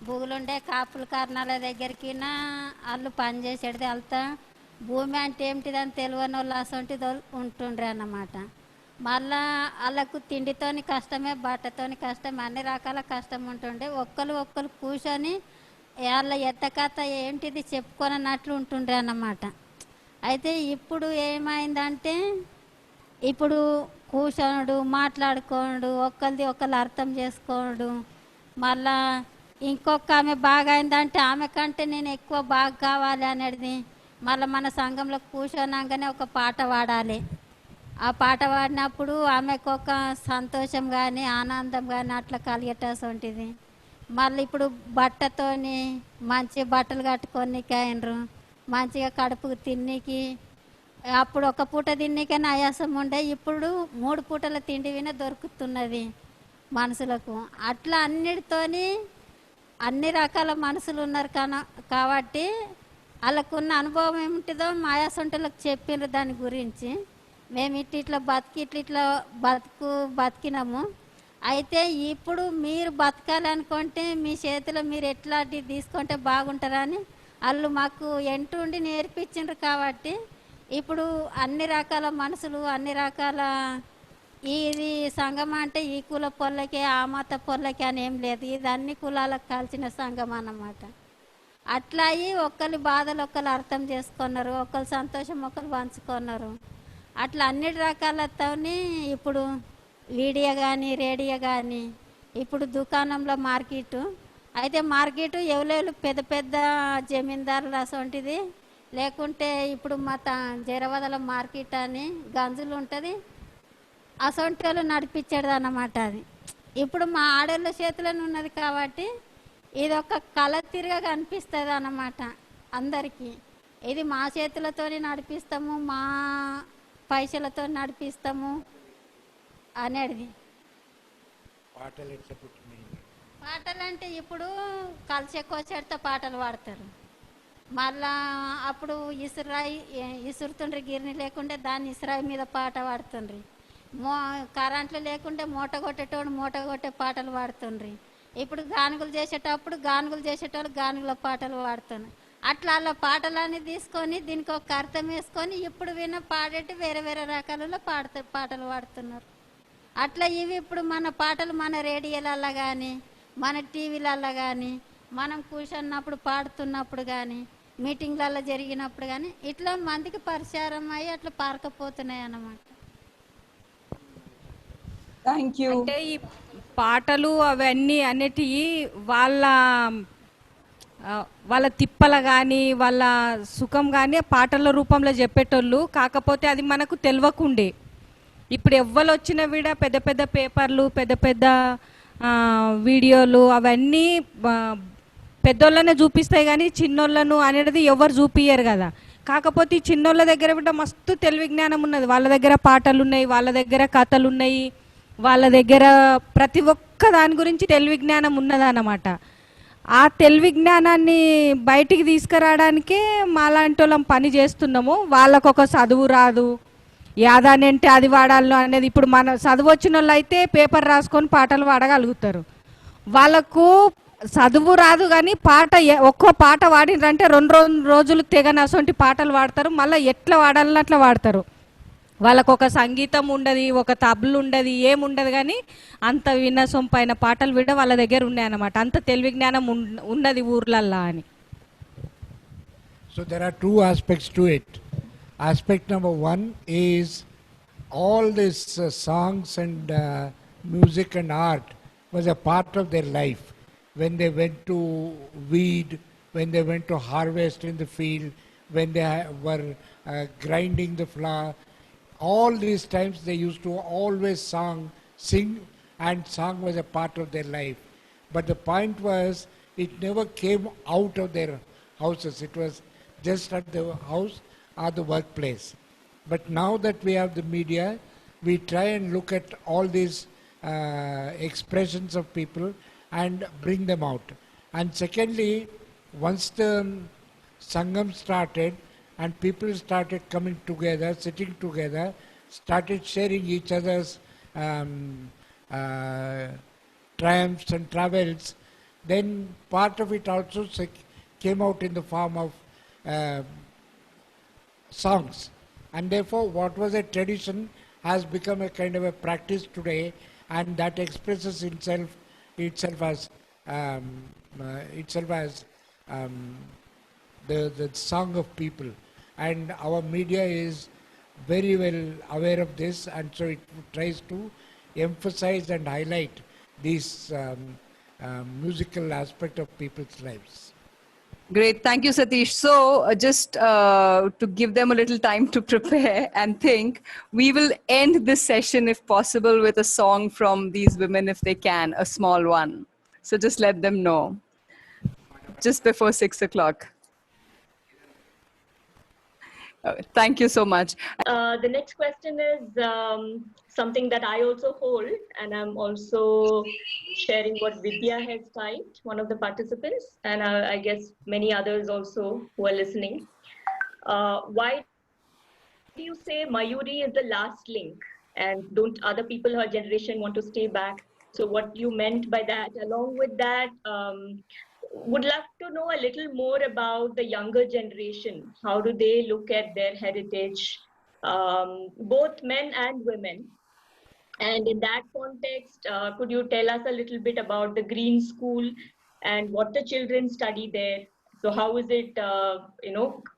భూగులుండే కాపుల కారణాల దగ్గరికి వాళ్ళు పని చేసేది, వెళ్తా భూమి అంటే ఏమిటిదని తెలియని వాళ్ళు అసొంటిది ఉంటుండ్రే అన్నమాట. మళ్ళా వాళ్ళకు తిండితోని కష్టమే, బట్టతోని కష్టమే, అన్ని రకాల కష్టం ఉంటుండే. ఒక్కరు కూర్చొని వాళ్ళ ఎత్తకథ ఏంటిది చెప్పుకోనన్నట్లు ఉంటుండ్రే అన్నమాట. అయితే ఇప్పుడు ఏమైందంటే ఇప్పుడు కూర్చోనుడు, మాట్లాడుకోనుడు, ఒకరిది ఒకరు అర్థం చేసుకోనుడు. మళ్ళా ఇంకొక ఆమె బాగా అయిందంటే ఆమె కంటే నేను ఎక్కువ బాగా కావాలి అనేది. మళ్ళీ మన సంఘంలో కూర్చోనాగానే ఒక పాట పాడాలి. ఆ పాట పాడినప్పుడు ఆమెకు ఒక సంతోషం కానీ ఆనందం కానీ అట్లా కలిగేటస్ ఉంటుంది. మళ్ళీ ఇప్పుడు బట్టతోని మంచి బట్టలు కట్టుకోనికి అయినరు, మంచిగా కడుపుకు తిన్నికి. అప్పుడు ఒక పూట తిన్నికైనా ఆయాసం ఉండే, ఇప్పుడు 3 పూటల తిండి విన దొరుకుతున్నది మనుషులకు. అట్లా అన్నిటితోని అన్ని రకాల మనుషులు ఉన్నారు కాబట్టి వాళ్ళకున్న అనుభవం ఏమిటిదో మాయాసొంటలకు చెప్పిండ్రు దాని గురించి. మేము ఇట్లా బతికినాము. అయితే ఇప్పుడు మీరు బతకాలనుకుంటే మీ చేతిలో మీరు ఎట్లాంటివి తీసుకుంటే బాగుంటారని వాళ్ళు మాకు ఎంటుండి నేర్పించిండ్రు. కాబట్టి ఇప్పుడు అన్ని రకాల మనుషులు, అన్ని రకాల ఇది సంఘం అంటే ఈ కుల పొల్లకి ఆ మత పొల్లకి అని ఏం లేదు, ఇది అన్ని కులాలకు కలిసిన సంఘం అన్నమాట. అట్లా అయ్యి ఒకరి బాధలు ఒకరు అర్థం చేసుకున్నారు, ఒకరు సంతోషం ఒకరు పంచుకున్నారు. అట్లా అన్ని రకాలతోని ఇప్పుడు వీడియో కానీ రేడియో కానీ ఇప్పుడు దుకాణంలో మార్కెట్ అయితే మార్కెట్ ఎవరు పెద్ద పెద్ద జమీందారులు అసొంటిది, లేకుంటే ఇప్పుడు మా జరవదల మార్కెట్ అని గంజులు ఉంటుంది, అసొంటి వాళ్ళు నడిపించాడు అన్నమాట. అది ఇప్పుడు మా ఆడళ్ళ చేతిలోనే ఉన్నది కాబట్టి ఇది ఒక కళ తిరిగా కనిపిస్తుంది అన్నమాట అందరికీ. ఇది మా చేతులతో నడిపిస్తాము, మా పైసలతో నడిపిస్తాము అనేది. పాటలు అంటే ఇప్పుడు కలిసే కోసేటితో పాటలు పాడతారు. మళ్ళా అప్పుడు ఇసురుతుండ్రి, గిరిని లేకుంటే దాన్ని ఇసురాయి మీద పాట పాడుతుండ్రి. కరెంట్లు లేకుంటే మూట కొట్టే పాటలు పాడుతుండ్రి. ఇప్పుడు గానుగులు చేసేటప్పుడు గానుగుల పాటలు పాడుతున్నారు. అట్లా అలా పాటలన్నీ తీసుకొని దీనికి ఒక అర్థం వేసుకొని ఇప్పుడు విన్న పాడేటి వేరే వేరే రకాలలో పాటలు పాడుతున్నారు. అట్లా ఇవి ఇప్పుడు మన పాటలు మన రేడియోలలో కానీ మన టీవీలలో కానీ మనం కూర్చున్నప్పుడు పాడుతున్నప్పుడు కానీ మీటింగ్లలో జరిగినప్పుడు కానీ ఇట్లా మందికి పరిచారం అయ్యి అట్లా పారకపోతున్నాయి అన్నమాట. Thank you. అంటే ఈ పాటలు అవన్నీ అన్నిటివి వాళ్ళ తిప్పల కానీ వాళ్ళ సుఖం కానీ పాటల రూపంలో చెప్పేటోళ్ళు. కాకపోతే అది మనకు తెలియకుండే. ఇప్పుడు ఎవ్వరు వచ్చిన విడ పెద్ద పెద్ద పేపర్లు పెద్ద పెద్ద వీడియోలు అవన్నీ పెద్దోళ్ళనే చూపిస్తాయి కానీ చిన్నోళ్ళను అనేది ఎవరు చూపియ్యరు కదా. కాకపోతే ఈ చిన్నోళ్ళ దగ్గర బిడ్డ మస్తు తెలివి జ్ఞానం ఉన్నది. వాళ్ళ దగ్గర పాటలు ఉన్నాయి, వాళ్ళ దగ్గర కథలు ఉన్నాయి, వాళ్ళ దగ్గర ప్రతి ఒక్క దాని గురించి తెలివి జ్ఞానం ఉన్నదన్నమాట. ఆ తెలివి జ్ఞానాన్ని బయటికి తీసుకురావడానికే మాలాంటి వాళ్ళం పని చేస్తున్నాము. వాళ్ళకొక చదువు రాదు, యాదాని అంటే అది వాడాలి అనేది. ఇప్పుడు మన చదువు వచ్చిన వాళ్ళు అయితే పేపర్ రాసుకొని పాటలు పాడగలుగుతారు. వాళ్ళకు చదువు రాదు కానీ ఒక్కో పాట వాడినంటే 2 రోజులు తెగనసొంటి పాటలు పాడతారు. మళ్ళీ ఎట్లా వాడాలని అట్లా వాడతారు. వాళ్ళకు ఒక సంగీతం ఉండదు, ఒక తబలు ఉండదు, ఏముండదు. కానీ అంత వినసొంపైన పాటలు విడ వాళ్ళ దగ్గర ఉన్నాయన్నమాట. అంత తెలివి జ్ఞానం ఉన్నది ఊర్లల్లా అని. So there are 2 aspects to it. Aspect number 1 is all this songs and music and art was a part of their life. When they went to weed, when they went to harvest in the field, when they were grinding the flour, all these times they used to always sing, and song was a part of their life. But the point was, it never came out of their houses. It was just at the house or the workplace. But now that we have the media, we try and look at all these expressions of people and bring them out. And secondly, once the Sangam started and people started coming together, sitting together, started sharing each other's triumphs and travels, then part of it also came out in the form of songs. And therefore, what was a tradition has become a kind of a practice today, and that expresses itself as the song of people. And our media is very well aware of this, and so it tries to emphasize and highlight this musical aspect of people's lives. Great. Thank you, Satish. So just to give them a little time to prepare and think, we will end this session, if possible, with a song from these women, if they can, a small one. So just let them know. Just before 6 o'clock. Thank you so much. The next question is something that I also hold, and I'm also sharing what Vidya has typed, one of the participants, and I guess many others also who are listening. Why do you say Mayuri is the last link, and don't other people her generation want to stay back? So what you meant by that? Along with that, would love to know a little more about the younger generation. How do they look at their heritage, both men and women? And in that context, could you tell us a little bit about the Green School and what the children study there? So how is it,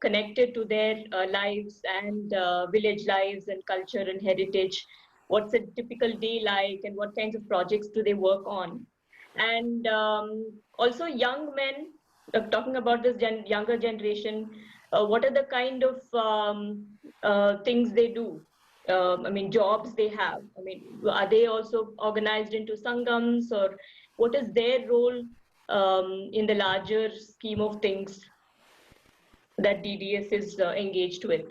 connected to their lives and village lives and culture and heritage? What's a typical day like, and what kinds of projects do they work on? And also young men, talking about this younger generation, what are the kind of things they do? Jobs they have. Are they also organized into sangams, or what is their role in the larger scheme of things that DDS is engaged with?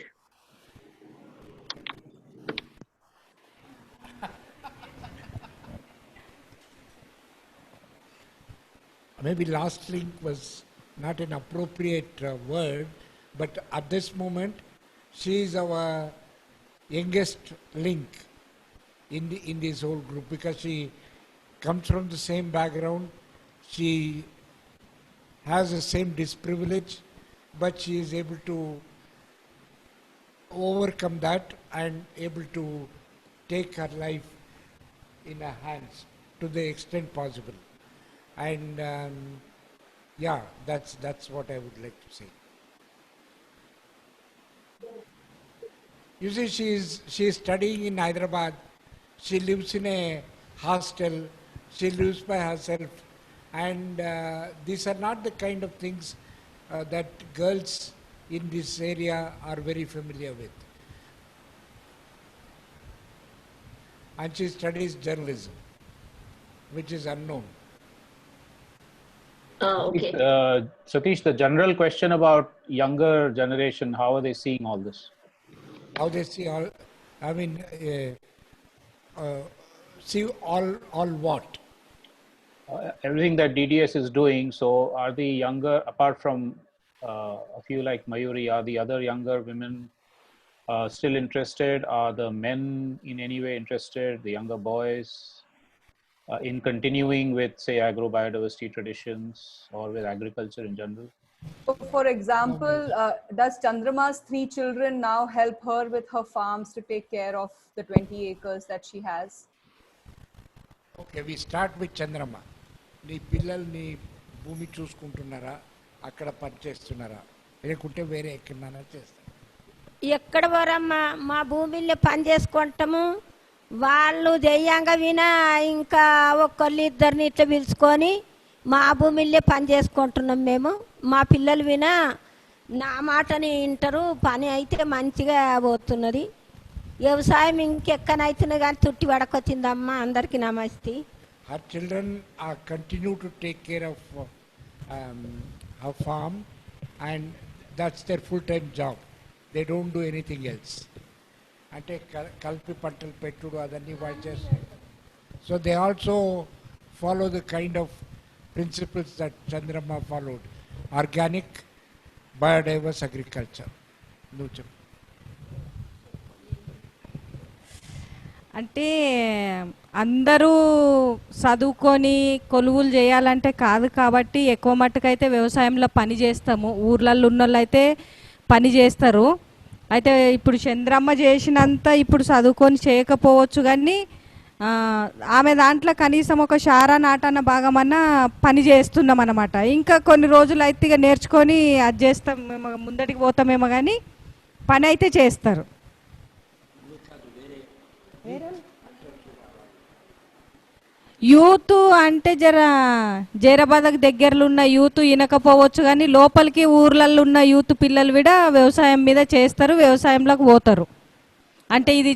Maybe last link was not an appropriate word, but at this moment, she is our youngest link in this whole group, because she comes from the same background, she has the same disprivilege, but she is able to overcome that and able to take her life in her hands to the extent possible. And yeah, that's what I would like to say. You see, she is studying in Hyderabad. She lives in a hostel. She lives by herself, and these are not the kind of things that girls in this area are very familiar with. And she studies journalism, which is unknown. Okay. Satish, the general question about younger generation, how are they seeing all this? How they see all, I mean, see all what? Everything that DDS is doing. So are the younger, apart from a few like Mayuri, are the other younger women still interested? Are the men in any way interested, the younger boys, in continuing with, say, agrobiodiversity traditions or with agriculture in general? So for example, does Chandrama's 3 children now help her with her farms to take care of the 20 acres that she has? Okay, we start with Chandrama. నీ పిల్లల్ని భూమి చూసుకుంటున్నారా, అక్కడ పని చేస్తున్నారా, లేకుంటే వేరే ఎక్కడైనా చేస్తారా? ఎక్కడ వరమ్మా మా భూమిలో పని చేసుకుంటాము. వాళ్ళు దెయ్యంగా వినా ఇంకా ఒక్కళ్ళు ఇద్దరిని ఇట్లా పిలుచుకొని మా భూమిలో పని చేసుకుంటున్నాం మేము. మా పిల్లలు వినా నా మాటని వింటారు. పని అయితే మంచిగా పోతున్నది. వ్యవసాయం ఇంకెక్కనైతున్నా కానీ తుట్టి పడకొచ్చిందమ్మా. అందరికీ నమస్తే. Her children are continue to take care of her farm, and that's their full-time job. They don't do anything else. అంటే కలిపి పంటలు పెట్టుడు అదన్నీ వాళ్ళు చేస్తారు. So they also follow the kind of principles that Chandrama followed. Organic, biodiverse agriculture. నువ్వు చెప్పు. అంటే అందరూ చదువుకొని కొలువులు చేయాలంటే కాదు కాబట్టి ఎక్కువ మట్టుకైతే వ్యవసాయంలో పని చేస్తాము. ఊర్లలో ఉన్న వాళ్ళు అయితే పని చేస్తారు. అయితే ఇప్పుడు చంద్రమ్మ చేసినంత ఇప్పుడు చదువుకొని చేయకపోవచ్చు, కానీ ఆమె దాంట్లో కనీసం ఒక శారా నాటన్న భాగమన్నా పని చేస్తున్నాం అన్నమాట. ఇంకా కొన్ని రోజులు అయితే ఇక నేర్చుకొని అది చేస్తాం, ముందటికి పోతామేమో, కానీ పని అయితే చేస్తారు. యూత్ అంటే జైరాబాద్కి దగ్గరలో ఉన్న యూత్ వినకపోవచ్చు, కానీ లోపలికి ఊర్లలో ఉన్న యూత్ పిల్లలు కూడా వ్యవసాయం మీద చేస్తారు, వ్యవసాయంలోకి పోతారు. అంటే ఇది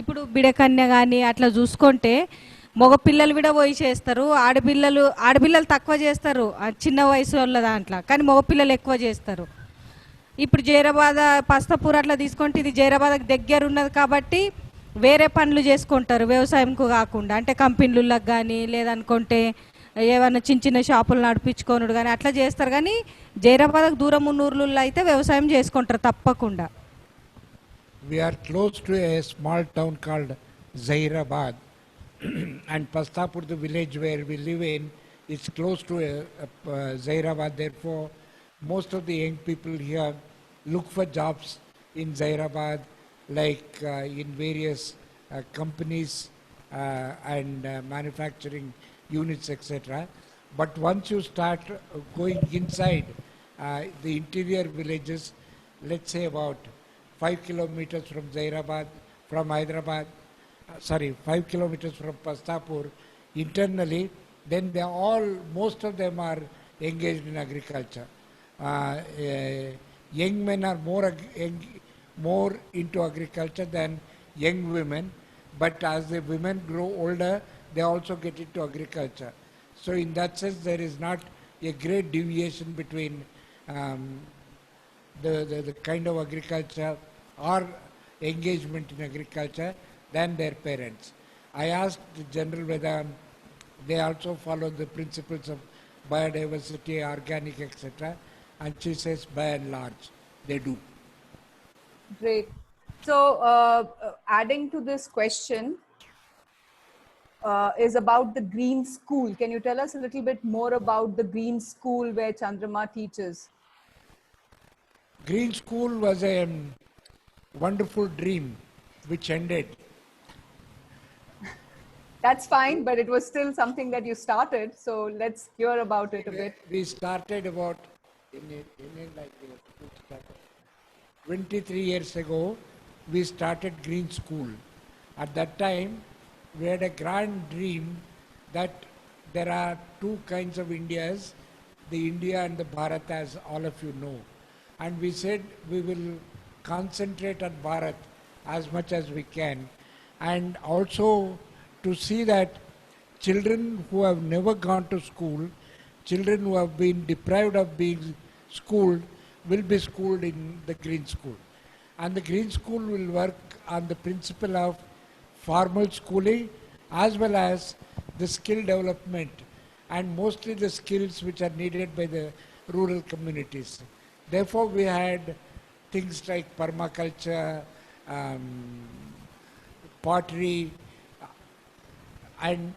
ఇప్పుడు బిడకన్య కానీ అట్లా చూసుకుంటే మగ పిల్లలు కూడా పోయి చేస్తారు. ఆడపిల్లలు తక్కువ చేస్తారు చిన్న వయసు వాళ్ళ దాంట్లో, కానీ మగపిల్లలు ఎక్కువ చేస్తారు. ఇప్పుడు జైరాబాద్ పస్తాపూర్ అట్లా తీసుకుంటే ఇది జైరాబాద్కి దగ్గర ఉన్నది కాబట్టి వేరే పనులు చేసుకుంటారు వ్యవసాయంకు కాకుండా. అంటే కంపెనీలకు కానీ లేదనుకుంటే ఏమన్నా చిన్న చిన్న షాపులు నడిపించుకోనుడు కానీ అట్లా చేస్తారు. కానీ జైరాబాద్కి దూరం ఉన్న ఊర్లలో అయితే వ్యవసాయం చేసుకుంటారు తప్పకుండా. We are close to a small town called Zairabad and Pastapur, the village where we live in, is close to Zairabad. Therefore, most of the young people here look for jobs in Zairabad, like in various companies and manufacturing units, etc. But once you start going inside the interior villages, let's say about 5 kilometers from Zairabad, from Hyderabad, 5 kilometers from Pastapur, internally, then they all, most of them are engaged in agriculture. Young men are more into agriculture than young women, but as the women grow older, they also get into agriculture. So in that sense, there is not a great deviation between the kind of agriculture or engagement in agriculture than their parents. I asked the General whether they also follow the principles of biodiversity, organic, etc. And she says by and large, they do. Great. So adding to this question is about the Green School. Can you tell us a little bit more about the Green School where Chandrama teaches? Green School was a wonderful dream which ended. That's fine, but it was still something that you started. So let's hear about it a bit. We started about 23 years ago. We started Green School. At that time, we had a grand dream that there are two kinds of Indias, the India and the Bharat, as all of you know. And we said we will concentrate on Bharat as much as we can, and also to see that children who have never gone to school, children who have been deprived of being schooled, will be schooled in the Green School. And the Green School will work on the principle of formal schooling as well as the skill development, and mostly the skills which are needed by the rural communities. Therefore, we had things like permaculture, pottery, and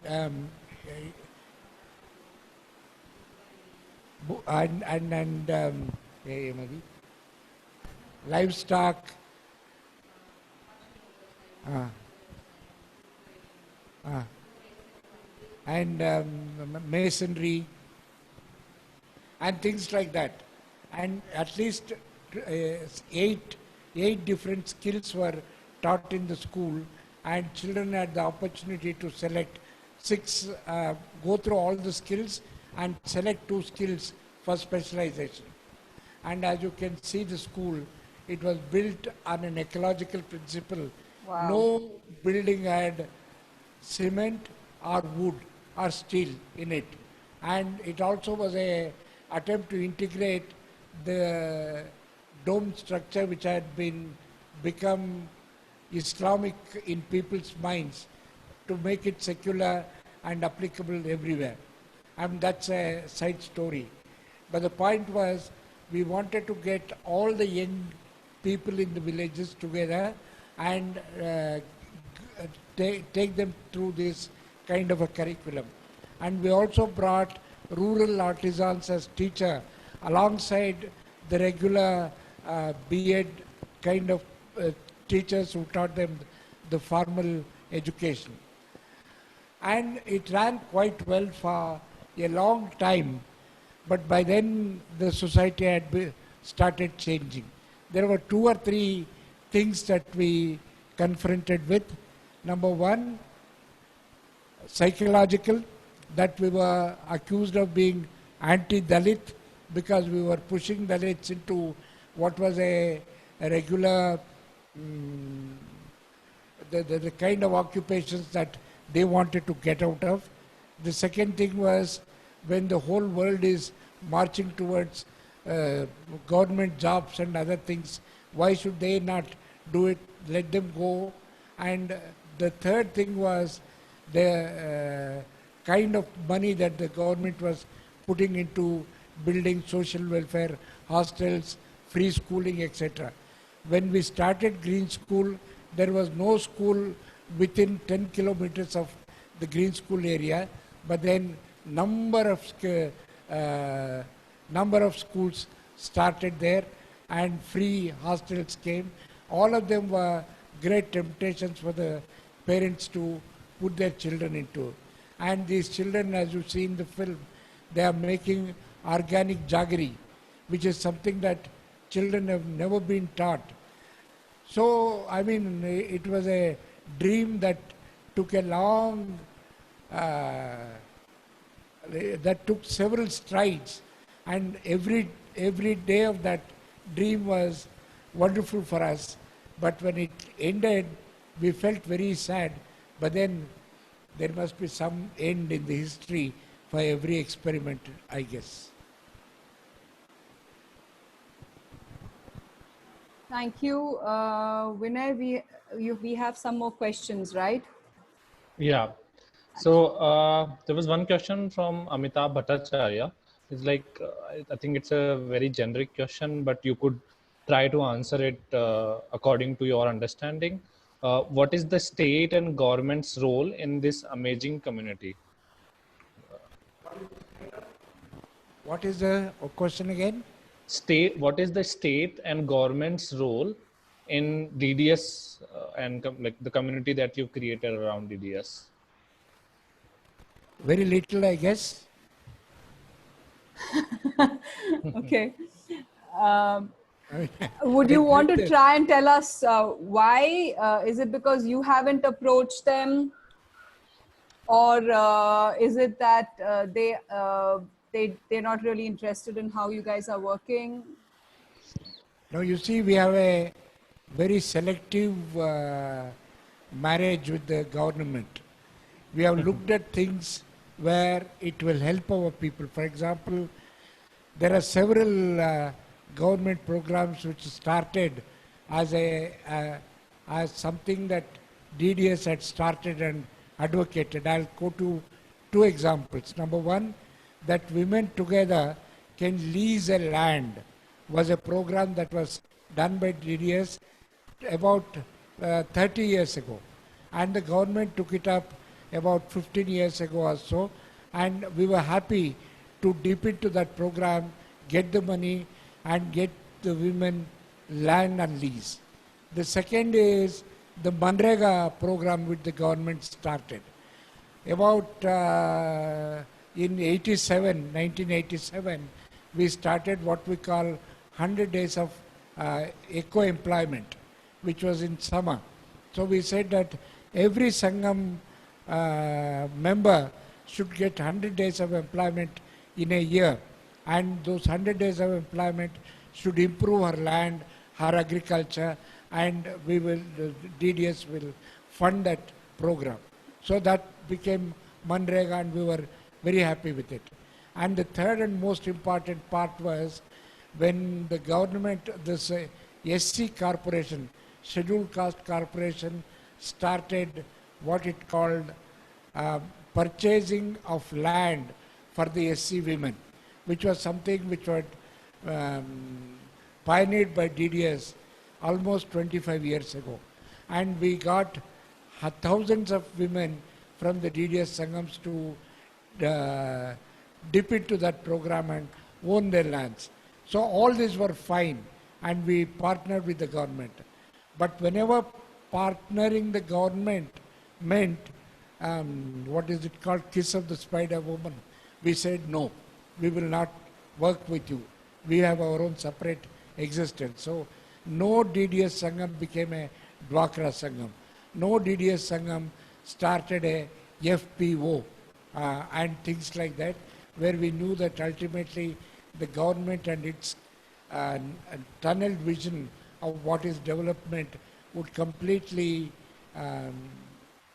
livestock, and masonry, and things like that. And at least eight different skills were taught in the school, and children had the opportunity to select go through all the skills and select 2 skills for specialization. And as you can see, the school, it was built on an ecological principle. Wow. No building had cement or wood or steel in it. And it also was an attempt to integrate the dome structure which had become Islamic in people's minds, to make it secular and applicable everywhere. And that's a side story. But the point was, we wanted to get all the young people in the villages together and take them through this kind of a curriculum. And we also brought rural artisans as teacher alongside the regular B.Ed kind of teachers who taught them the formal education. And it ran quite well for a long time, but by then the society had started changing. There were 2 or 3 things that we confronted with. Number 1, psychological, that we were accused of being anti-Dalit because we were pushing Dalits into what was a regular, the kind of occupations that they wanted to get out of. The second thing was, when the whole world is marching towards government jobs and other things, why should they not do it? Let them go. And the third thing was the kind of money that the government was putting into building social welfare, hostels, free schooling, etc. When we started Green School, there was no school within 10 kilometers of the Green School area, but then number of schools started there and free hostels came. All of them were great temptations for the parents to put their children into. And these children, as you see in the film, they are making organic jaggery, which is something that children have never been taught. So, I mean, it was a dream that took a long, that took several strides, and every day of that dream was wonderful for us. But when it ended, we felt very sad. But then there must be some end in the history for every experiment, I guess. Thank you. Vinay, we have some more questions, right? Yeah. So there was one question from Amitabh Bhattacharya. It's like, I think it's a very generic question, but you could try to answer it according to your understanding. What is the state and government's role in this amazing community? What is the question again? what is the state and government's role in DDS and like the community that you've created around DDS? Very little, I guess. Okay. Would you want to try and tell us why? Is it because you haven't approached them, or is it that they're not really interested in how you guys are working? No, you see, we have a very selective marriage with the government. We have looked at things where it will help our people. For example, there are several government programs which started as as something that DDS had started and advocated. I'll go to two examples. Number one, that women together can lease a land was a program that was done by DDS about 30 years ago. And the government took it up about 15 years ago or so. And we were happy to dip into that program, get the money, and get the women land and lease. The second is the Manrega program which the government started. About in 1987, we started what we call 100 days of eco-employment, which was in summer. So we said that every Sangam member should get 100 days of employment in a year, and those 100 days of employment should improve her land, her agriculture, and we will, DDS will fund that program. So that became Manrega, and we were very happy with it. And the third and most important part was when the government, this SC corporation, Scheduled Caste Corporation, started what it called purchasing of land for the SC women, which was something which was pioneered by DDS almost 25 years ago. And we got thousands of women from the DDS Sangams to dip into that program and own their lands. So all these were fine, and we partnered with the government. But whenever partnering the government meant, what is it called, kiss of the spider woman, we said no, we will not work with you. We have our own separate existence. So no DDS Sangam became a Dwakra Sangam. No DDS Sangam started a FPO and things like that, where we knew that ultimately the government and its tunnel vision of what is development would completely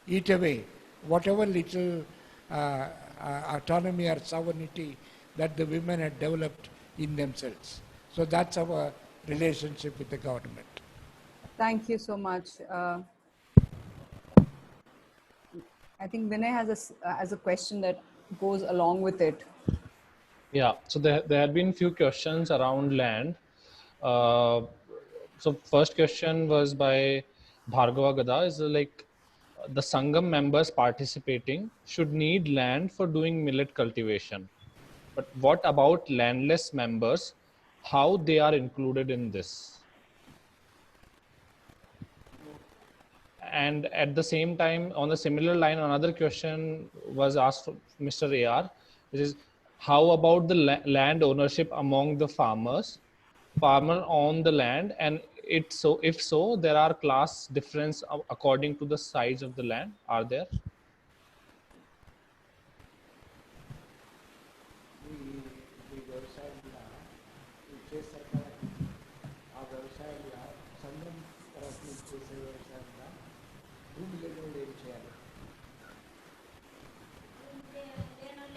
eat away whatever little autonomy or sovereignty that the women had developed in themselves. So that's our relationship with the government. Thank you so much. I think Vinay has a question that goes along with it. Yeah, so there had been few questions around land. So first question was by Bhargava Gada, is like the Sangam members participating should need land for doing millet cultivation. But what about landless members? How they are included in this? And at the same time, on a similar line, another question was asked from Mr. AR, which is, how about the land ownership among the farmers? Farmer own the land, and if so, there are class difference according to the size of the land, are there?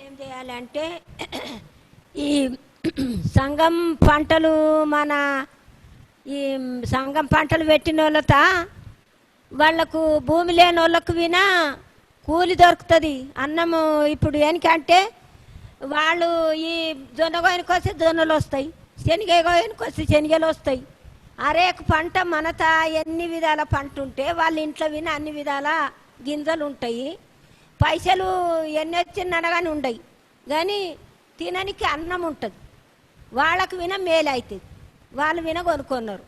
ఏం చేయాలంటే ఈ సంఘం పంటలు ఈ సంఘం పంటలు పెట్టిన వాళ్ళతో వాళ్ళకు భూమి లేని వాళ్ళకు వినా కూలి దొరుకుతుంది అన్నము. ఇప్పుడు ఏంటంటే వాళ్ళు ఈ జొన్న గోయనికి వస్తే జొన్నలు వస్తాయి, శనగ గోయనికి వస్తే శనగలు వస్తాయి. అరేక పంట మనత ఎన్ని విధాల పంట ఉంటే వాళ్ళ ఇంట్లో వినా అన్ని విధాల గింజలు ఉంటాయి. పైసలు ఎన్ని వచ్చిందనగానే ఉండయి, కానీ తిననికి అన్నం ఉంటుంది. వాళ్ళకు విన మేలు అవుతుంది, వాళ్ళు విన కొనుక్కున్నారు.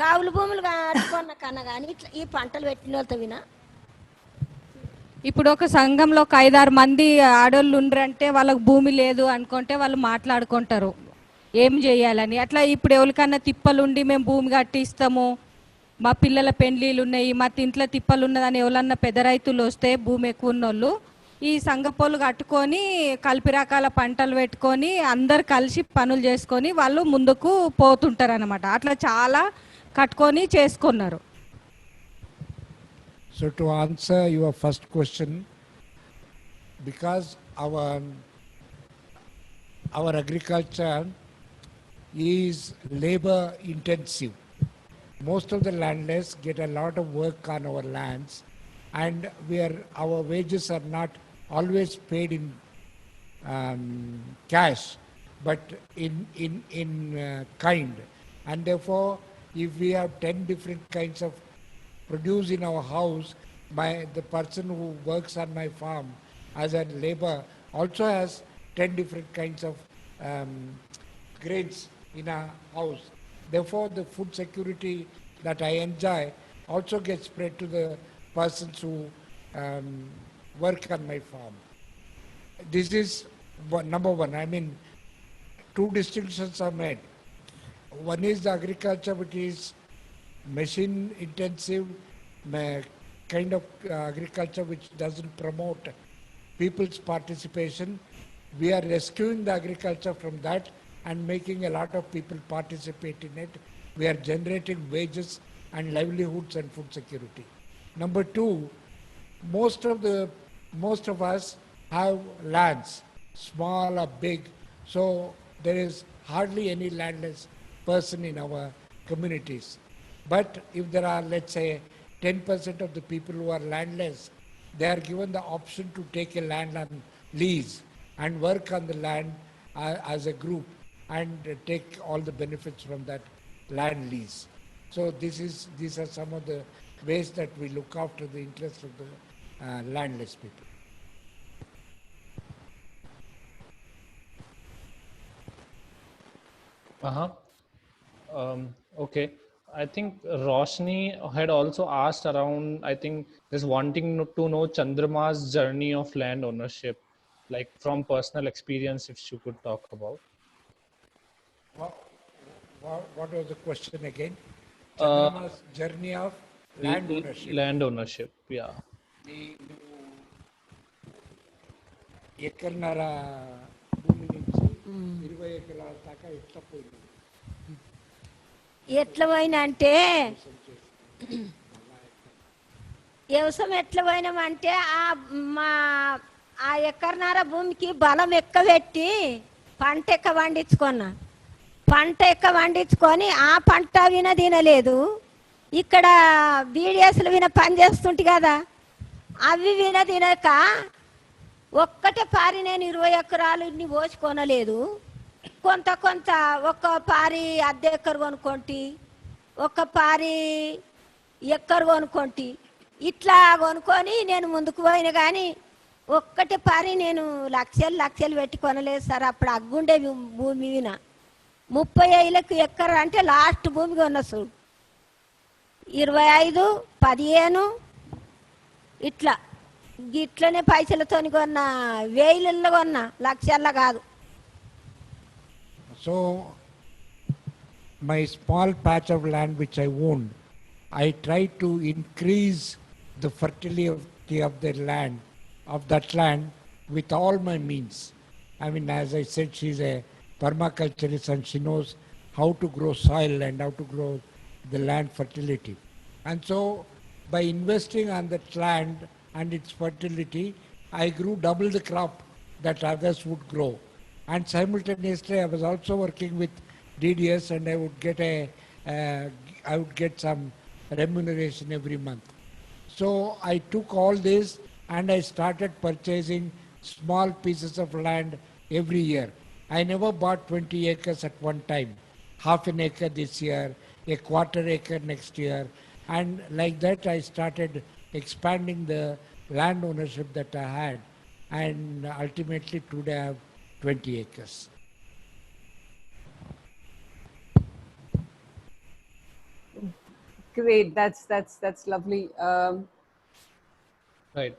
కావులు భూములు కట్టుకున్న కన్నా కానీ ఇట్లా ఈ పంటలు పెట్టిన వాళ్ళతో విన. ఇప్పుడు ఒక సంఘంలో ఒక 5-6 మంది ఆడోళ్ళు ఉండరంటే వాళ్ళకి భూమి లేదు అనుకుంటే వాళ్ళు మాట్లాడుకుంటారు ఏం చేయాలని. అట్లా ఇప్పుడు ఎవరికన్నా తిప్పలుండి మేము భూమి కట్టిస్తాము, మా పిల్లల పెండ్లీలు ఉన్నాయి, మా ఇంట్లో తిప్పలు ఉన్నదని ఎవరన్నా పెద్ద రైతులు వస్తే భూమి ఎక్కువ ఉన్నోళ్ళు ఈ సంఘపోలు కట్టుకొని కలిపి రకాల పంటలు పెట్టుకొని అందరు కలిసి పనులు చేసుకొని వాళ్ళు ముందుకు పోతుంటారు అన్నమాట. అట్లా చాలా కట్టుకొని చేసుకున్నారు. So to answer your first question, because our agriculture is labor intensive. Most of the landless get a lot of work on our lands, and our wages are not always paid in cash, but in kind. And therefore, if we have 10 different kinds of produce in our house, the person who works on my farm as a labor also has 10 different kinds of grains in a house. Therefore, the food security that I enjoy also gets spread to the persons who work on my farm. This is number one. I mean, two distinctions are made. One is the agriculture which is machine intensive, kind of agriculture which doesn't promote people's participation. We are rescuing the agriculture from that and making a lot of people participate in it. We are generating wages and livelihoods and food security. Number two, most of us have lands, small or big, so there is hardly any landless person in our communities. But if there are, let's say, 10% of the people who are landless, they are given the option to take a land on lease and work on the land as a group and take all the benefits from that land lease. So these are some of the ways that we look after the interests of the landless people. Okay. I think Roshni had also asked around, I think, is wanting to know Chandrama's journey of land ownership, like from personal experience, if she could talk about. What was the question again? Chandrama's journey of land ownership. Land ownership, yeah. ఎక్కడన్నర భూమి నుంచి 20 ఎకరాల దాకా ఎట్లా పోయింది? ఎట్లా పోయినా అంటే వ్యవసాయం ఎట్లా పోయినామంటే ఆ ఎకరన్నర భూమికి బలం పెట్టి పంట పండించుకొని ఆ పంట తినలేదు. ఇక్కడ బీడిఎస్లు పని చేస్తుంటే కదా, అవి తినక ఒక్కటే పారి నేను 20 ఎకరాలు ఇన్ని పోసుకొనలేదు. కొంత ఒక్క పారి అద్దె ఎక్కరు కొనుక్కోండి, ఒక్క పారి ఎక్కరు కొనుక్కోండి, ఇట్లా కొనుక్కొని నేను ముందుకు పోయిన కానీ ఒక్కటే పారి నేను లక్షలు పెట్టి కొనలేదు సార్. అప్పుడు అగ్గుండే భూమి 35 ఎక్కరు అంటే లాస్ట్ భూమి కొన్న చూడు, 25, 15 ఇట్లనే పైసలతోని కొన్న, వేయిలలో కొన్న, లక్షల్లో కాదు. So my small patch of land which I owned, I tried to increase the fertility of the land, of that land, with all my means. I mean, as I said, she's a permaculturist and she knows how to grow soil and how to grow the land fertility. And so by investing on that land and its fertility, I grew double the crop that others would grow. And simultaneously, I was also working with DDS, and I would get some remuneration every month. So I took all this and I started purchasing small pieces of land every year. I never bought 20 acres at one time. Half an acre this year, a quarter acre next year, and like that I started expanding the land ownership that I had, and ultimately today I have 20 acres. Great. That's lovely. Right.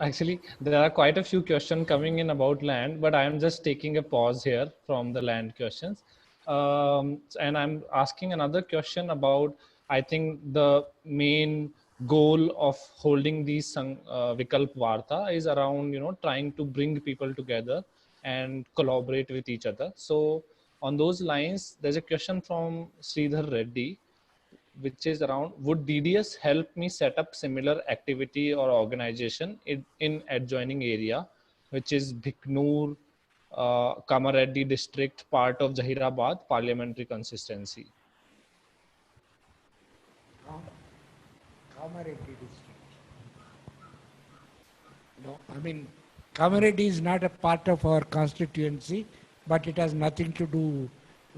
Actually, there are quite a few questions coming in about land, but I am just taking a pause here from the land questions. And I'm asking another question about, I think the main goal of holding these Vikalp Varta is around, trying to bring people together and collaborate with each other. So on those lines, there's a question from Sridhar Reddy, which is around, would DDS help me set up similar activity or organization in adjoining area, which is Bhiknoor, Kamareddy district, part of Zahirabad parliamentary consistency? Kamareddy district. No, I mean, Kamareddy is not a part of our constituency, but it has nothing to do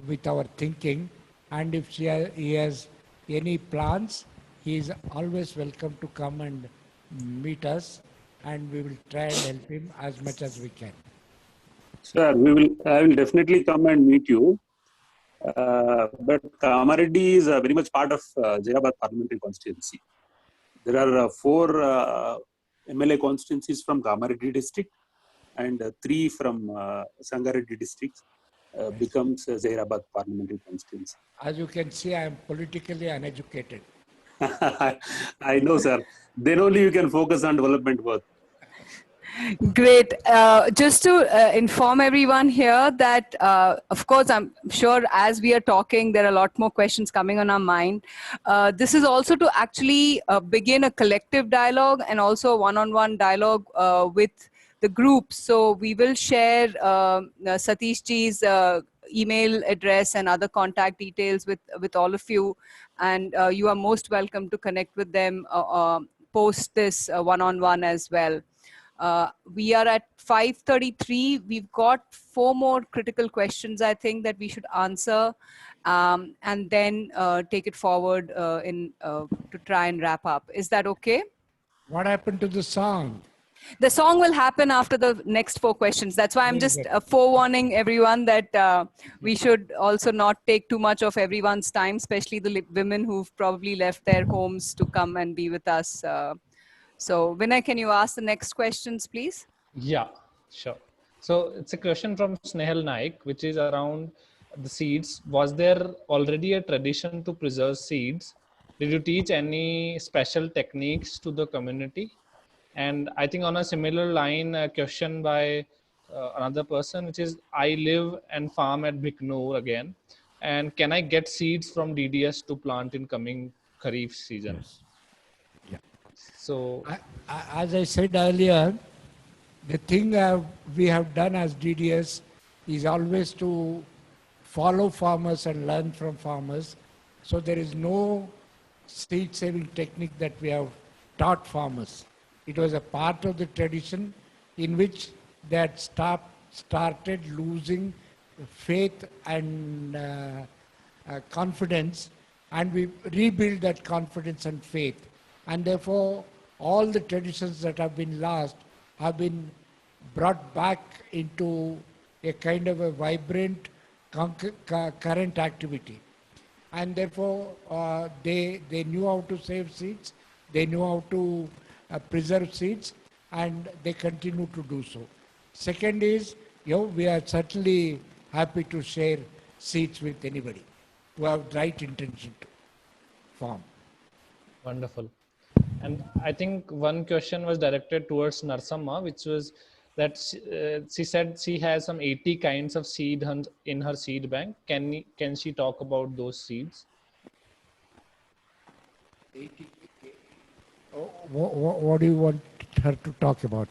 with our thinking. And if he has any plans, he is always welcome to come and meet us, and we will try and help him as much as we can. Sir, I will definitely come and meet you. But Kamareddy is very much part of Zahirabad parliamentary constituency. There are 4 MLA constituencies from Kamareddy district, and 3 from Sangareddy district becomes Zahirabad parliamentary constituency. As you can see, I am politically uneducated. I know, sir. Then only you can focus on development work. Great. Just to inform everyone here that, of course, I'm sure as we are talking, there are a lot more questions coming on our mind. This is also to actually begin a collective dialogue and also a one-on-one dialogue with the group. So we will share Satish Ji's email address and other contact details with all of you. And you are most welcome to connect with them post this one-on-one as well. We are at 5:33. We've got 4 more critical questions, I think, that we should answer, and then take it forward to try and wrap up. Is that okay? What happened to the song? The song will happen after the next 4 questions. That's why I'm just forewarning everyone that we should also not take too much of everyone's time, especially the women who've probably left their homes to come and be with us. So Vinay, can you ask the next questions, please? Yeah, sure. So it's a question from Snehal Naik, which is around the seeds. Was there already a tradition to preserve seeds? Did you teach any special techniques to the community? And I think on a similar line, a question by another person, which is, I live and farm at Bhiknoor again. And can I get seeds from DDS to plant in coming Kharif season? Yes. Yeah. So, as I said earlier, the thing we have done as DDS is always to follow farmers and learn from farmers. So there is no seed saving technique that we have taught farmers. It was a part of the tradition in which they had started losing faith and confidence, and we rebuild that confidence and faith. And therefore, all the traditions that have been lost have been brought back into a kind of a vibrant current activity. And therefore, they knew how to save seeds, they knew how to preserve seeds, and they continue to do so. Second is, we are certainly happy to share seeds with anybody who have right intention to farm. Wonderful. And I think one question was directed towards Narsamma, which was that she said she has some 80 kinds of seed in her seed bank. Can she talk about those seeds? 80. What do you want her to talk about?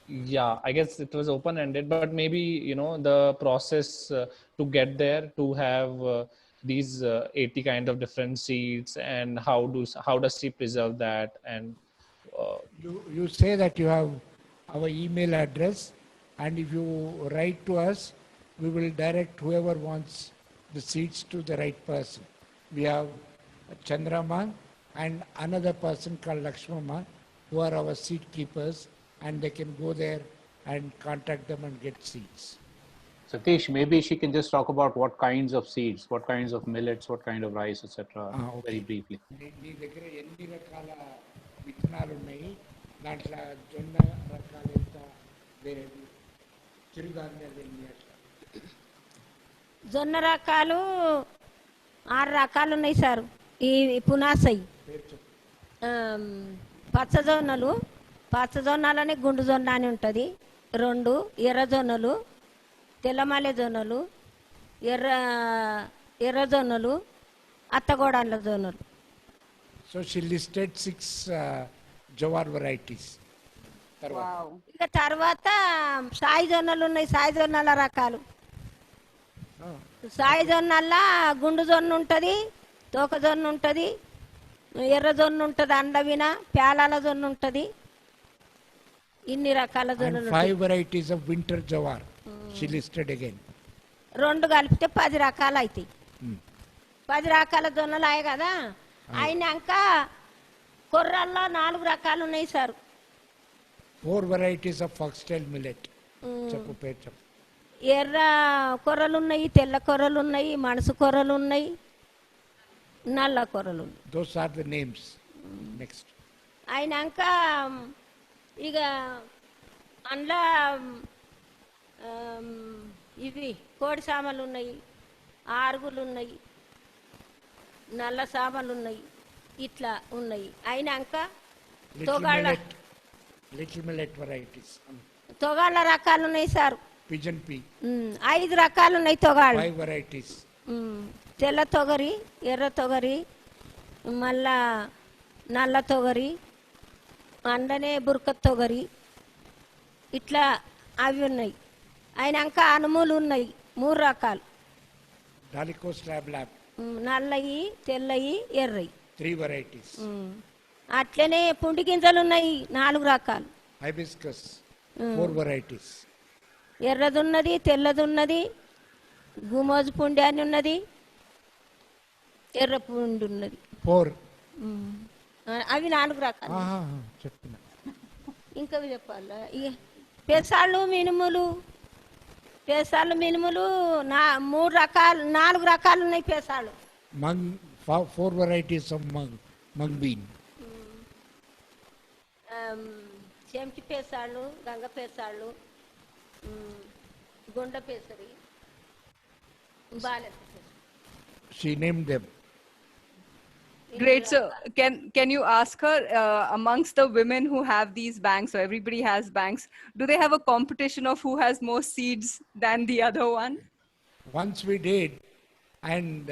Yeah, I guess it was open-ended, but maybe, the process to get there, to have these 80 kind of different seeds, and how does she preserve that? And you say that you have our email address, and if you write to us, we will direct whoever wants the seeds to the right person. We have Chandrama and another person called Lakshmama, who are our seed keepers, and they can go there and contact them and get seeds. Satish, maybe she can just talk about what kinds of seeds, what kinds of millets, what kind of rice, etc. Very briefly. నీ దగ్గర ఎన్ని రకాల విత్తనాలు ఉన్నాయి, దాంట్లో జొన్న రకాలు ఎంత, వేరేది చిరుధాన్యాలు ఎన్ని అట్లా? జొన్న రకాలు 6 రకాలు ఉన్నాయి సార్. ఈ పునాసై పచ్చజొన్నలని గుండు జొన్న అని ఉంటుంది, 2 ఎర్రజొన్నలు, తెల్లమల్లె జొన్నలు, ఎర్రజొన్నలు, అత్తగోడాన్ల జొన్నలు. So she listed 6 jawar varieties. ఇక తర్వాత సాయి జొన్నలు ఉన్నాయి, సాయి జొన్నల రకాలు. సాయి జొన్నల్లా గుండు జొన్న ఉంటుంది, తోక జొన్న ఉంటుంది, ఎర్ర జొన్న ఉంటుంది, అండవిన పేలాల జొన్న ఉంటుంది. ఇన్ని రకాల జొన్నలు. 5 varieties of winter jawar she listed again. 2 కలిపితే 10 రకాలు అవుతాయి. 10 రకాల జొన్నలు అయ్యాయి కదా. అయినాక కొర్రల్లో 4 రకాలు ఉన్నాయి sir. 4 varieties of foxtail millet. చెప్పు పేరు చెప్పు. ఎర్ర కొర్రలు ఉన్నాయి, తెల్ల కొర్రలు ఉన్నాయి, మనసు కొర్రలు ఉన్నాయి, నల్ల కొర్రలు ఉన్నాయి. Those are the names. Next. అయినాక ఇక అందులో ఇవి కోడి సామలు ఉన్నాయి, ఆరుగులు ఉన్నాయి, నల్ల సామలు ఉన్నాయి, ఇట్లా ఉన్నాయి. అయినాక Little millet varieties. తొగాళ్ళ రకాలు ఉన్నాయి సార్. Pigeon pea. 5 రకాలు ఉన్నాయి తొగాళ్ళు. 5 varieties. తెల్ల తొగరి, ఎర్ర తొగరి, మళ్ళా నల్ల తొగరి, అండనే బురక తొగరి, ఇట్లా అవి ఉన్నాయి. అయినాక అనుములు ఉన్నాయి 3 రకాలు. Dalico slab lab. నల్లయి, తెల్లయి, ఎర్రయి. 3 varieties. అట్లనే పుండి గింజలు ఉన్నాయి 4 రకాలు. Hibiscus. 4 varieties. ఎర్రది ఉన్నది, తెల్లది ఉన్నది, గుమోజు పుండి అని ఉన్నది, ఎర్ర పుండి ఉన్నది. 4. అవి 4 రకాలు. చెప్పిన ఇంకా చెప్పాలా? పెసాళ్ళు మినుములు, పెసాళ్ళు మినుములు 3 రకాలు, 4 రకాలు ఉన్నాయి పెసాళ్ళు. 4 varieties of mung bean. చెంకి పెసాళ్ళు, Ganga పెసాళ్ళు, Gunda పెసరి, బాలె. She named them. Great. So can you ask her, amongst the women who have these banks, so everybody has banks, do they have a competition of who has more seeds than the other one? Once we did, and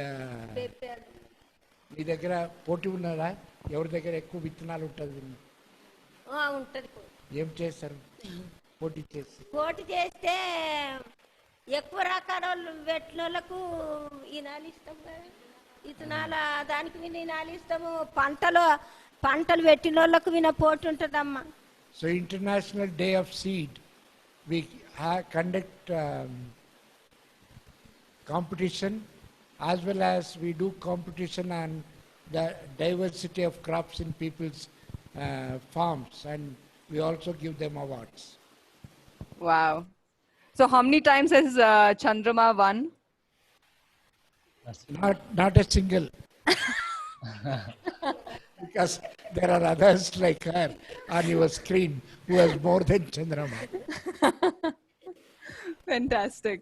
మీ దగ్గర పోటీ ఉన్నదా? ఎవరి దగ్గర ఎక్కువ విత్తనాలు ఉంటుంది? ఉంటుంది. ఏం చేస్తారు పోటీ చేసి? పోటీ చేస్తే ఎక్కువ రకాల పెట్టిన వాళ్ళకు ఈనాలు ఇస్తాం కదా, ఇతనాల దానికి ఈనాలు ఇస్తాము. పంటలు పెట్టిన వాళ్ళకు విన పోటీ ఉంటుందమ్మా. So International Day of Seed, we conduct competition, as well as we do competition on the diversity of crops in people's farms, and we also give them awards. Wow. So how many times has Chandrama won? Not a single. Because there are others like her on your screen who has more than Chandrama. Fantastic.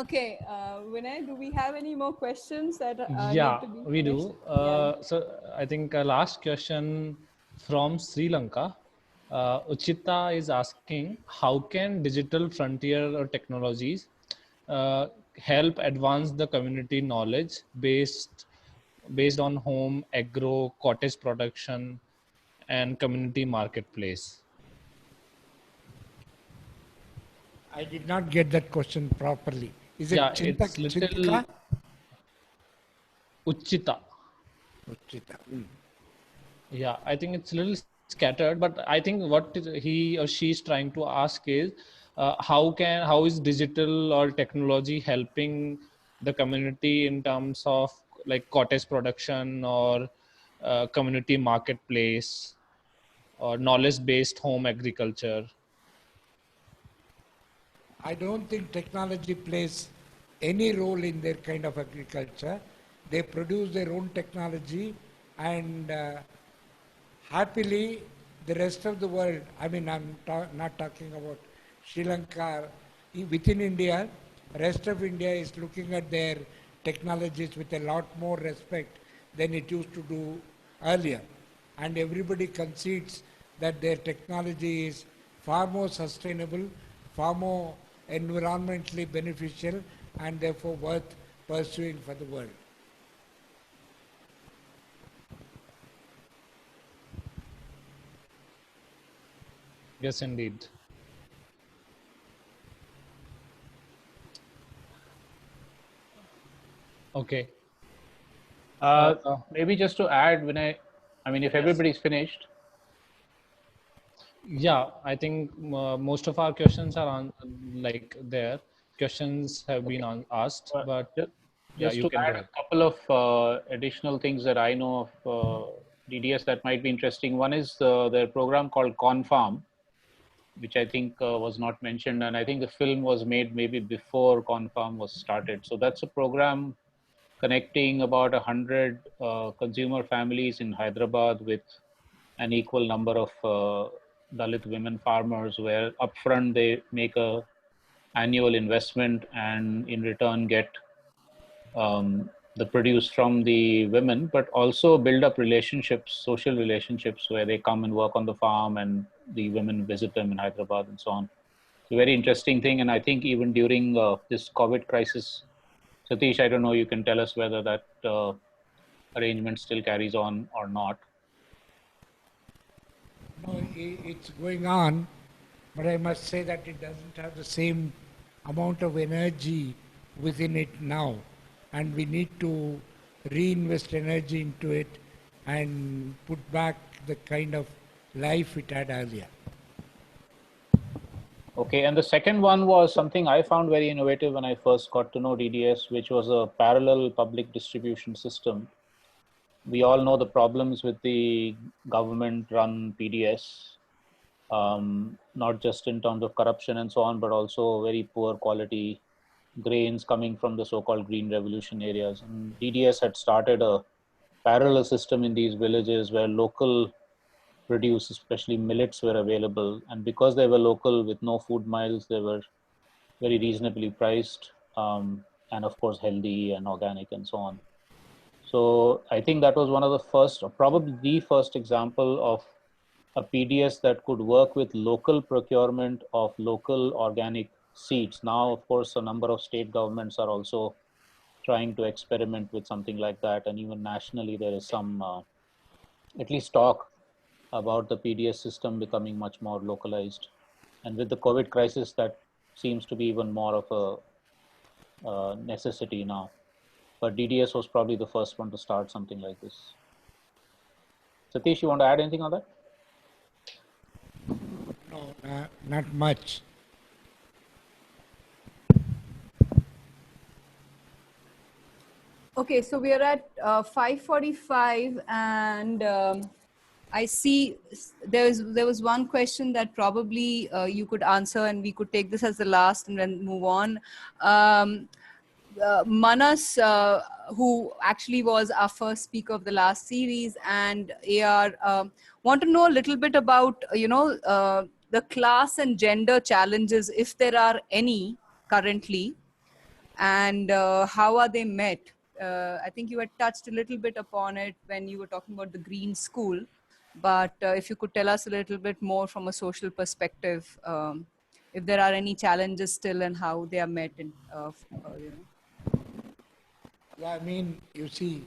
Okay, Vinay, do we have any more questions that yeah, need to be we do. finished? So I think last question from Sri Lanka. Uchita is asking, how can digital frontier or technologies help advance the community knowledge based on home, agro, cottage production, and community marketplace? I did not get that question properly. Is it it's little Uchita. Uchita. Yeah, I think it's a little scattered, but I think what he or she is trying to ask is how is digital or technology helping the community in terms of like cottage production or community marketplace or knowledge based home agriculture? I don't think technology plays any role in their kind of agriculture. They produce their own technology, and happily the rest of the world, I mean, I'm not talking about Sri Lanka, within India, rest of India is looking at their technologies with a lot more respect than it used to do earlier. And everybody concedes that their technology is far more sustainable, far more environmentally beneficial, and therefore worth pursuing for the world. Yes, indeed. Okay. Maybe just to add, Vinay, I mean, if everybody's finished. Yeah, I think most of our questions are on, like, there. Questions have been asked, but yeah, Just you to can go add ahead. a couple of additional things that I know of DDS that might be interesting. One is their program called ConFarm, which I think was not mentioned, and I think the film was made maybe before ConFarm was started. So that's a program connecting about 100 consumer families in Hyderabad with an equal number of Dalit women farmers, where upfront they make a annual investment and in return get the produce from the women, but also build up relationships, social relationships, where they come and work on the farm and the women visit them in Hyderabad and so on. It's a very interesting thing. And I think even during this COVID crisis, Satish, I don't know, you can tell us whether that arrangement still carries on or not. No, it's going on, but I must say that it doesn't have the same amount of energy within it now. And we need to reinvest energy into it and put back the kind of life it had earlier. Okay, and the second one was something I found very innovative when I first got to know DDS, which was a parallel public distribution system. We all know the problems with the government-run PDS, not just in terms of corruption and so on, but also very poor quality grains coming from the so-called green revolution areas. And DDS had started a parallel system in these villages where local produce, especially millets, were available. And because they were local with no food miles, they were very reasonably priced, and of course healthy and organic and so on. So I think that was one of the first, or probably the first example of a PDS that could work with local procurement of local organic seeds. Now, of course, a number of state governments are also trying to experiment with something like that. And even nationally, there is some, at least talk about the PDS system becoming much more localized. And with the COVID crisis, that seems to be even more of a necessity now. But DDS was probably the first one to start something like this. Satish, you want to add anything on that? No, not much. Okay, so we are at 5:45, and I see there was one question that probably you could answer, and we could take this as the last and then move on. Manas, who actually was our first speaker of the last series, and AR, want to know a little bit about, the class and gender challenges, if there are any currently, and how are they met? I think you had touched a little bit upon it when you were talking about the Green School, but if you could tell us a little bit more from a social perspective, if there are any challenges still and how they are met in, Yeah, I mean, you see,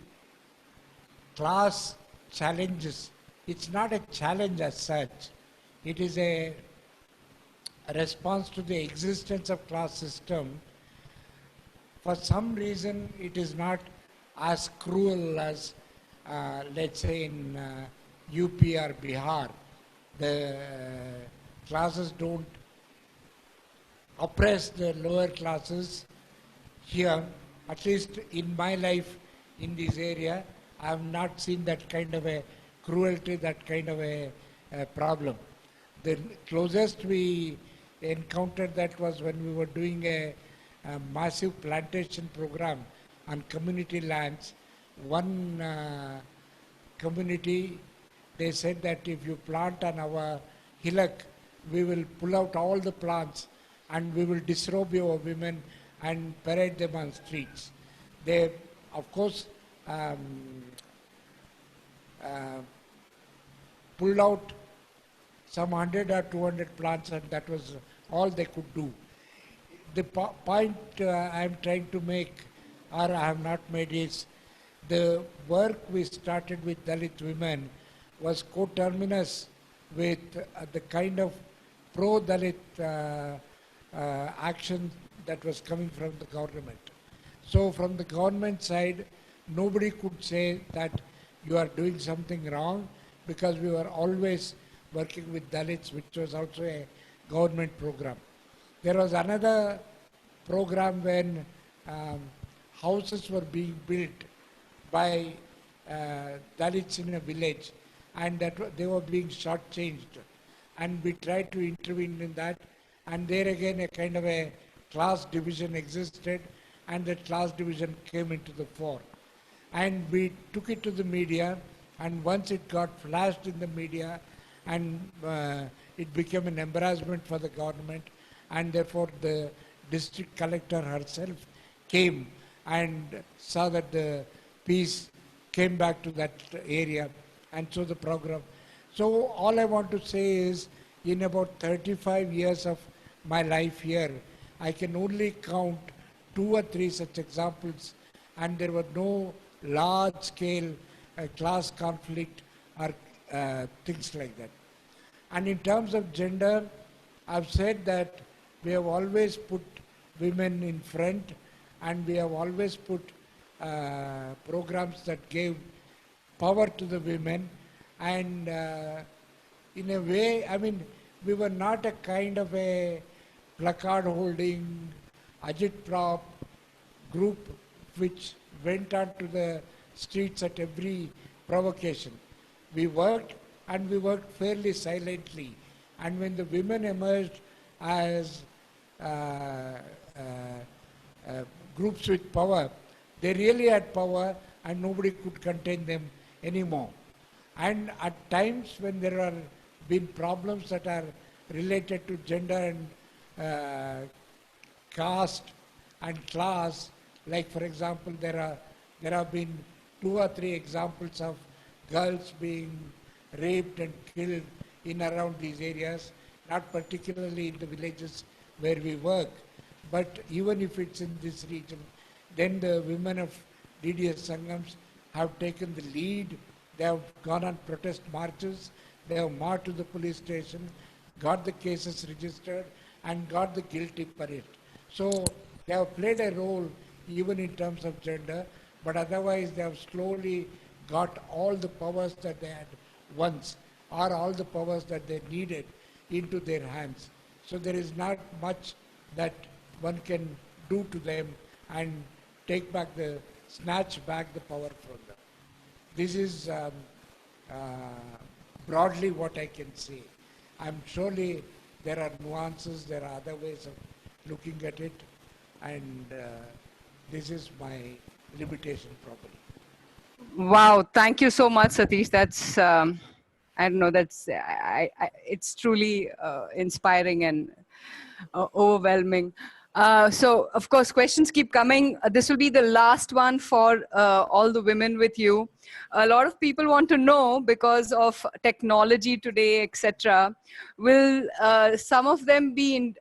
class challenges, it's not a challenge as such. It is a response to the existence of class system. For some reason, it is not as cruel as, let's say, in UP or Bihar. The classes don't oppress the lower classes. Here, at least in my life in this area, I have not seen that kind of a cruelty, that kind of a problem. The closest we encountered that was when we were doing a massive plantation program on community lands. One community, they said that if you plant on our hillock, we will pull out all the plants and we will disrobe your women and parade them on streets. They, of course, pulled out some 100 or 200 plants, and that was all they could do. The point I am trying to make, or I have not made, is the work we started with Dalit women was coterminous with the kind of pro-Dalit action that was coming from the government. So from the government side, nobody could say that you are doing something wrong, because we were always working with Dalits, which was also a government program. There was another program when houses were being built by Dalits in a village, and that they were being shortchanged. And we tried to intervene in that, and there again a kind of a class division existed, and that class division came into the fore. And we took it to the media, and once it got flashed in the media, and it became an embarrassment for the government, and therefore the district collector herself came and saw that the peace came back to that area, and so the program. So all I want to say is, in about 35 years of my life here, I can only count 2 or 3 such examples, and there were no large-scale class conflict or things like that. And in terms of gender, I've said that we have always put women in front, and we have always put programs that gave power to the women. And in a way, I mean, we were not a kind of a placard holding, agitprop group which went out to the streets at every provocation. We worked, and we worked fairly silently. And when the women emerged as groups with power, they really had power, and nobody could contain them anymore. And at times when there are been problems that are related to gender and caste and class, like for example, there have been 2 or 3 examples of girls being raped and killed in around these areas, not particularly in the villages where we work, but even if it's in this region, then the women of DDS Sangams have taken the lead. They have gone on protest marches, they have marched to the police station, got the cases registered, and got the guilty for it. So they have played a role even in terms of gender, but otherwise they have slowly got all the powers that they had once, or all the powers that they needed, into their hands. So there is not much that one can do to them and snatch back the power from them. This is broadly what I can say. I'm surely there are nuances, there are other ways of looking at it, and this is my limitation probably. Wow, thank you so much, Satish. That's, I don't know, it's truly inspiring and overwhelming. So, of course, questions keep coming. This will be the last one for all the women with you. A lot of people want to know, because of technology today, etc., will some of them be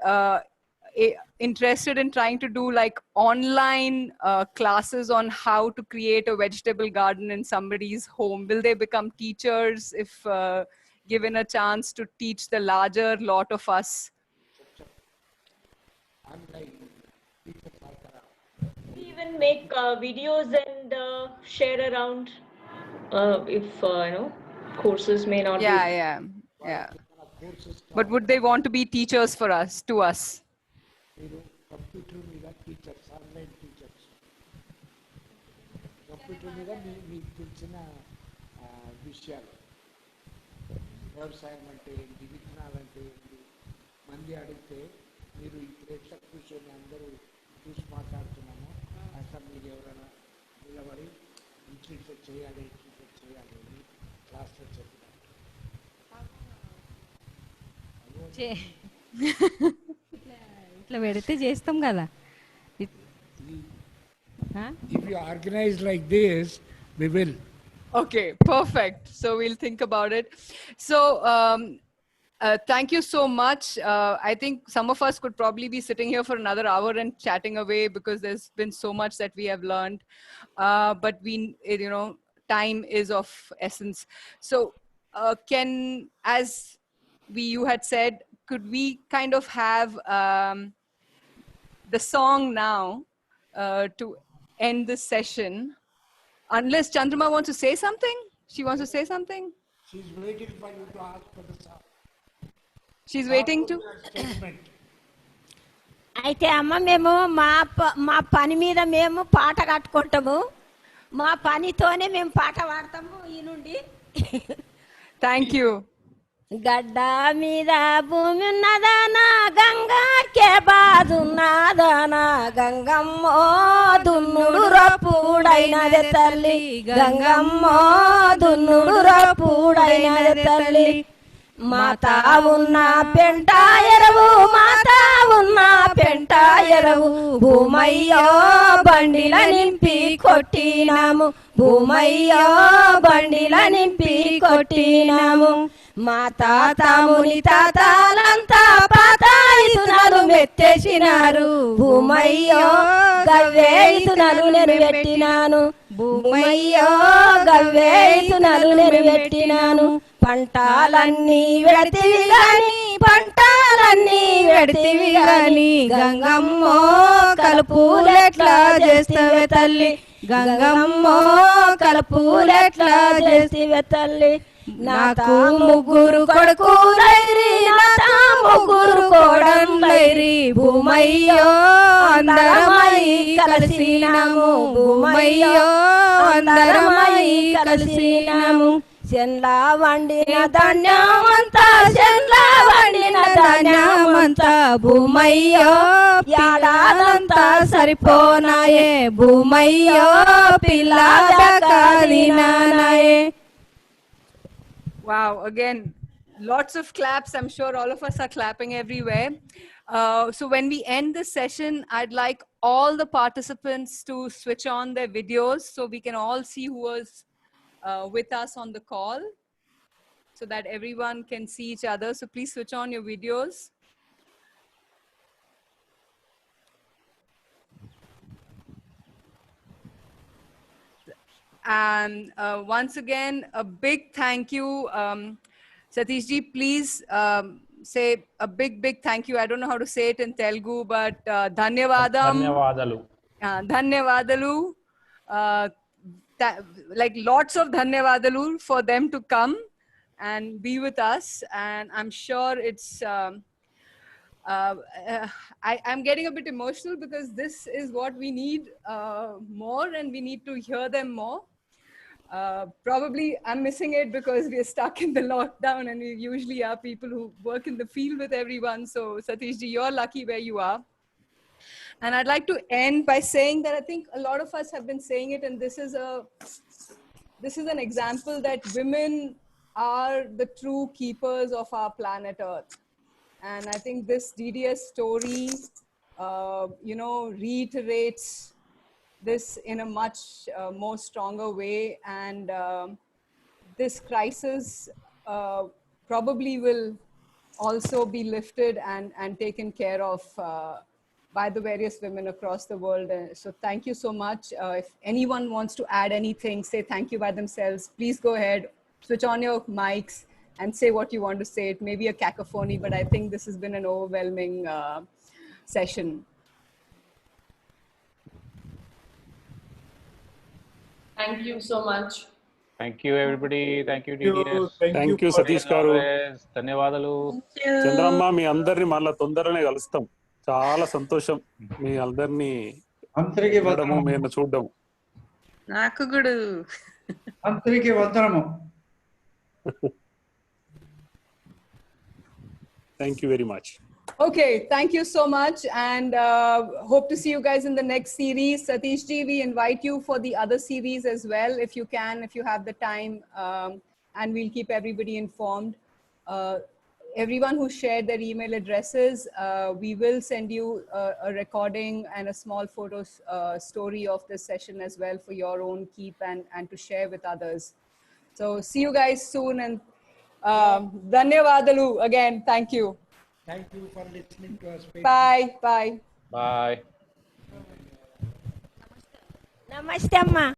interested in trying to do like online classes on how to create a vegetable garden in somebody's home? Will they become teachers if given a chance to teach the larger lot of us? We even make videos and share around if courses may not be. Yeah. But would they want to be teachers for us, to us? Computer మీద teachers, online teachers. Computer మీద మీకు తెలిసిన విషయాలు, వ్యవసాయం అంటే ఏంటి, విత్తనాలు అంటే ఏంటి, మంది అడిగితే మీరు ఇప్పుడు ఎట్లా కూర్చొని అందరూ చూసి మాట్లాడుతున్నాము అట్లా మీరు ఎవరైనా నిలబడి ఇట్లా చేయాలి ఇట్లా చేయాలి అని క్లాస్లో చెప్పినారు. ఇట్లా పెడితే చేస్తాం కదా. If you organize like this, we will. Okay, perfect. So we'll think about it. So thank you so much. I think some of us could probably be sitting here for another hour and chatting away because there's been so much that we have learned. But time is of essence. So as you had said, could we kind of have the song now to end this session? Unless Chandrama wants to say something? She wants to say something? She's waiting for you to ask for the song. She's waiting to? అయితే అమ్మ మేము మా పని మీద మేము పాట కట్టుకుంటాము, మా పనితోనే మేము పాట పాడతాము ఈ నుండి. Thank you. గడ్డ మీద భూమి ఉన్నదానా గంగాకే బాదున్నదానా గంగమ్మో దున్నుడు రప్పుడైనదే తల్లి గంగమ్మో దున్నుడు రప్పుడైనదే తల్లి. మాతా ఉన్న పెంట ఎరవు మాతా ఉన్న పెంట ఎరవు భూమయ్యో బండిల నింపి కొట్టినాము భూమయ్యో బండిల నింపి కొట్టినాము. మా తాత ముని తాతాలంతా పాతాయితున్నారు మెత్తేసినారు భూమయ్యో గవ్వేయితున్నారు నేను పెట్టినాను భూమయ్యో గవ్వేయితున్నారు నేను పెట్టినాను. పంటాలన్నీ వెడతివి గాని పంటాలన్నీ వెడతివి గాని గంగమ్మో కలుపులెట్లా చేస్తవే తల్లి గంగమ్మో కలుపులెట్లా చేస్తవే తల్లి. నాకు ముగ్గురు కొడుకులైరి నాతా ముగ్గురు కోడళ్ళైరి భూమయ్యో అందరమై కలిసినాము భూమయ్యో అందరమై కలిసినాము. చెన్లా వండిన ధాన్యమంతా చెన్లా వండిన ధాన్యమంతా భూమయ్యో ఏడాదంతా సరిపోనాయే భూమయ్యో పిల్లనాయే. Wow, again, lots of claps. I'm sure all of us are clapping everywhere. So when we end this session, I'd like all the participants to switch on their videos so we can all see who was with us on the call so that everyone can see each other. So please switch on your videos. And once again, a big thank you. Satish ji, please say a big thank you. I don't know how to say it in Telugu, but dhanyavadam. Dhanyavadalu. Dhanyavadalu. Like lots of dhanyavadalu for them to come and be with us. And I'm sure it's, I'm getting a bit emotional because this is what we need more and we need to hear them more. Probably I'm missing it because we are stuck in the lockdown and we usually are people who work in the field with everyone. So Satish ji, you're lucky where you are. And I'd like to end by saying that I think a lot of us have been saying it, and this is an example that women are the true keepers of our planet Earth. And I think this DDS story, reiterates this in a much more stronger way. And this crisis probably will also be lifted and taken care of by the various women across the world. So thank you so much. If anyone wants to add anything, say thank you by themselves, please go ahead, switch on your mics and say what you want to say. It may be a cacophony, but I think this has been an overwhelming session. Thank you so much. Thank you, everybody. Thank you, DDS. Thank you, Satish garu. ధన్యవాదాలు. చంద్రమ్మ, మీ అందరిని మళ్ళా తొందరనే కలుస్తాం. చాలా సంతోషం మీ అందరినీ మేము చూడడం. నాకు కూడా అందరికీ వందనము. Thank you very much. Okay, thank you so much, and hope to see you guys in the next series. Satish ji, we invite you for the other series as well, if you can, if you have the time, and we'll keep everybody informed. Everyone who shared their email addresses, we will send you a recording and a small photo story of this session as well for your own keep and to share with others. So see you guys soon, and Dhanyavadalu again. Thank you. Thank you for listening to us. Bye. Bye. Bye. Namaste, Amma.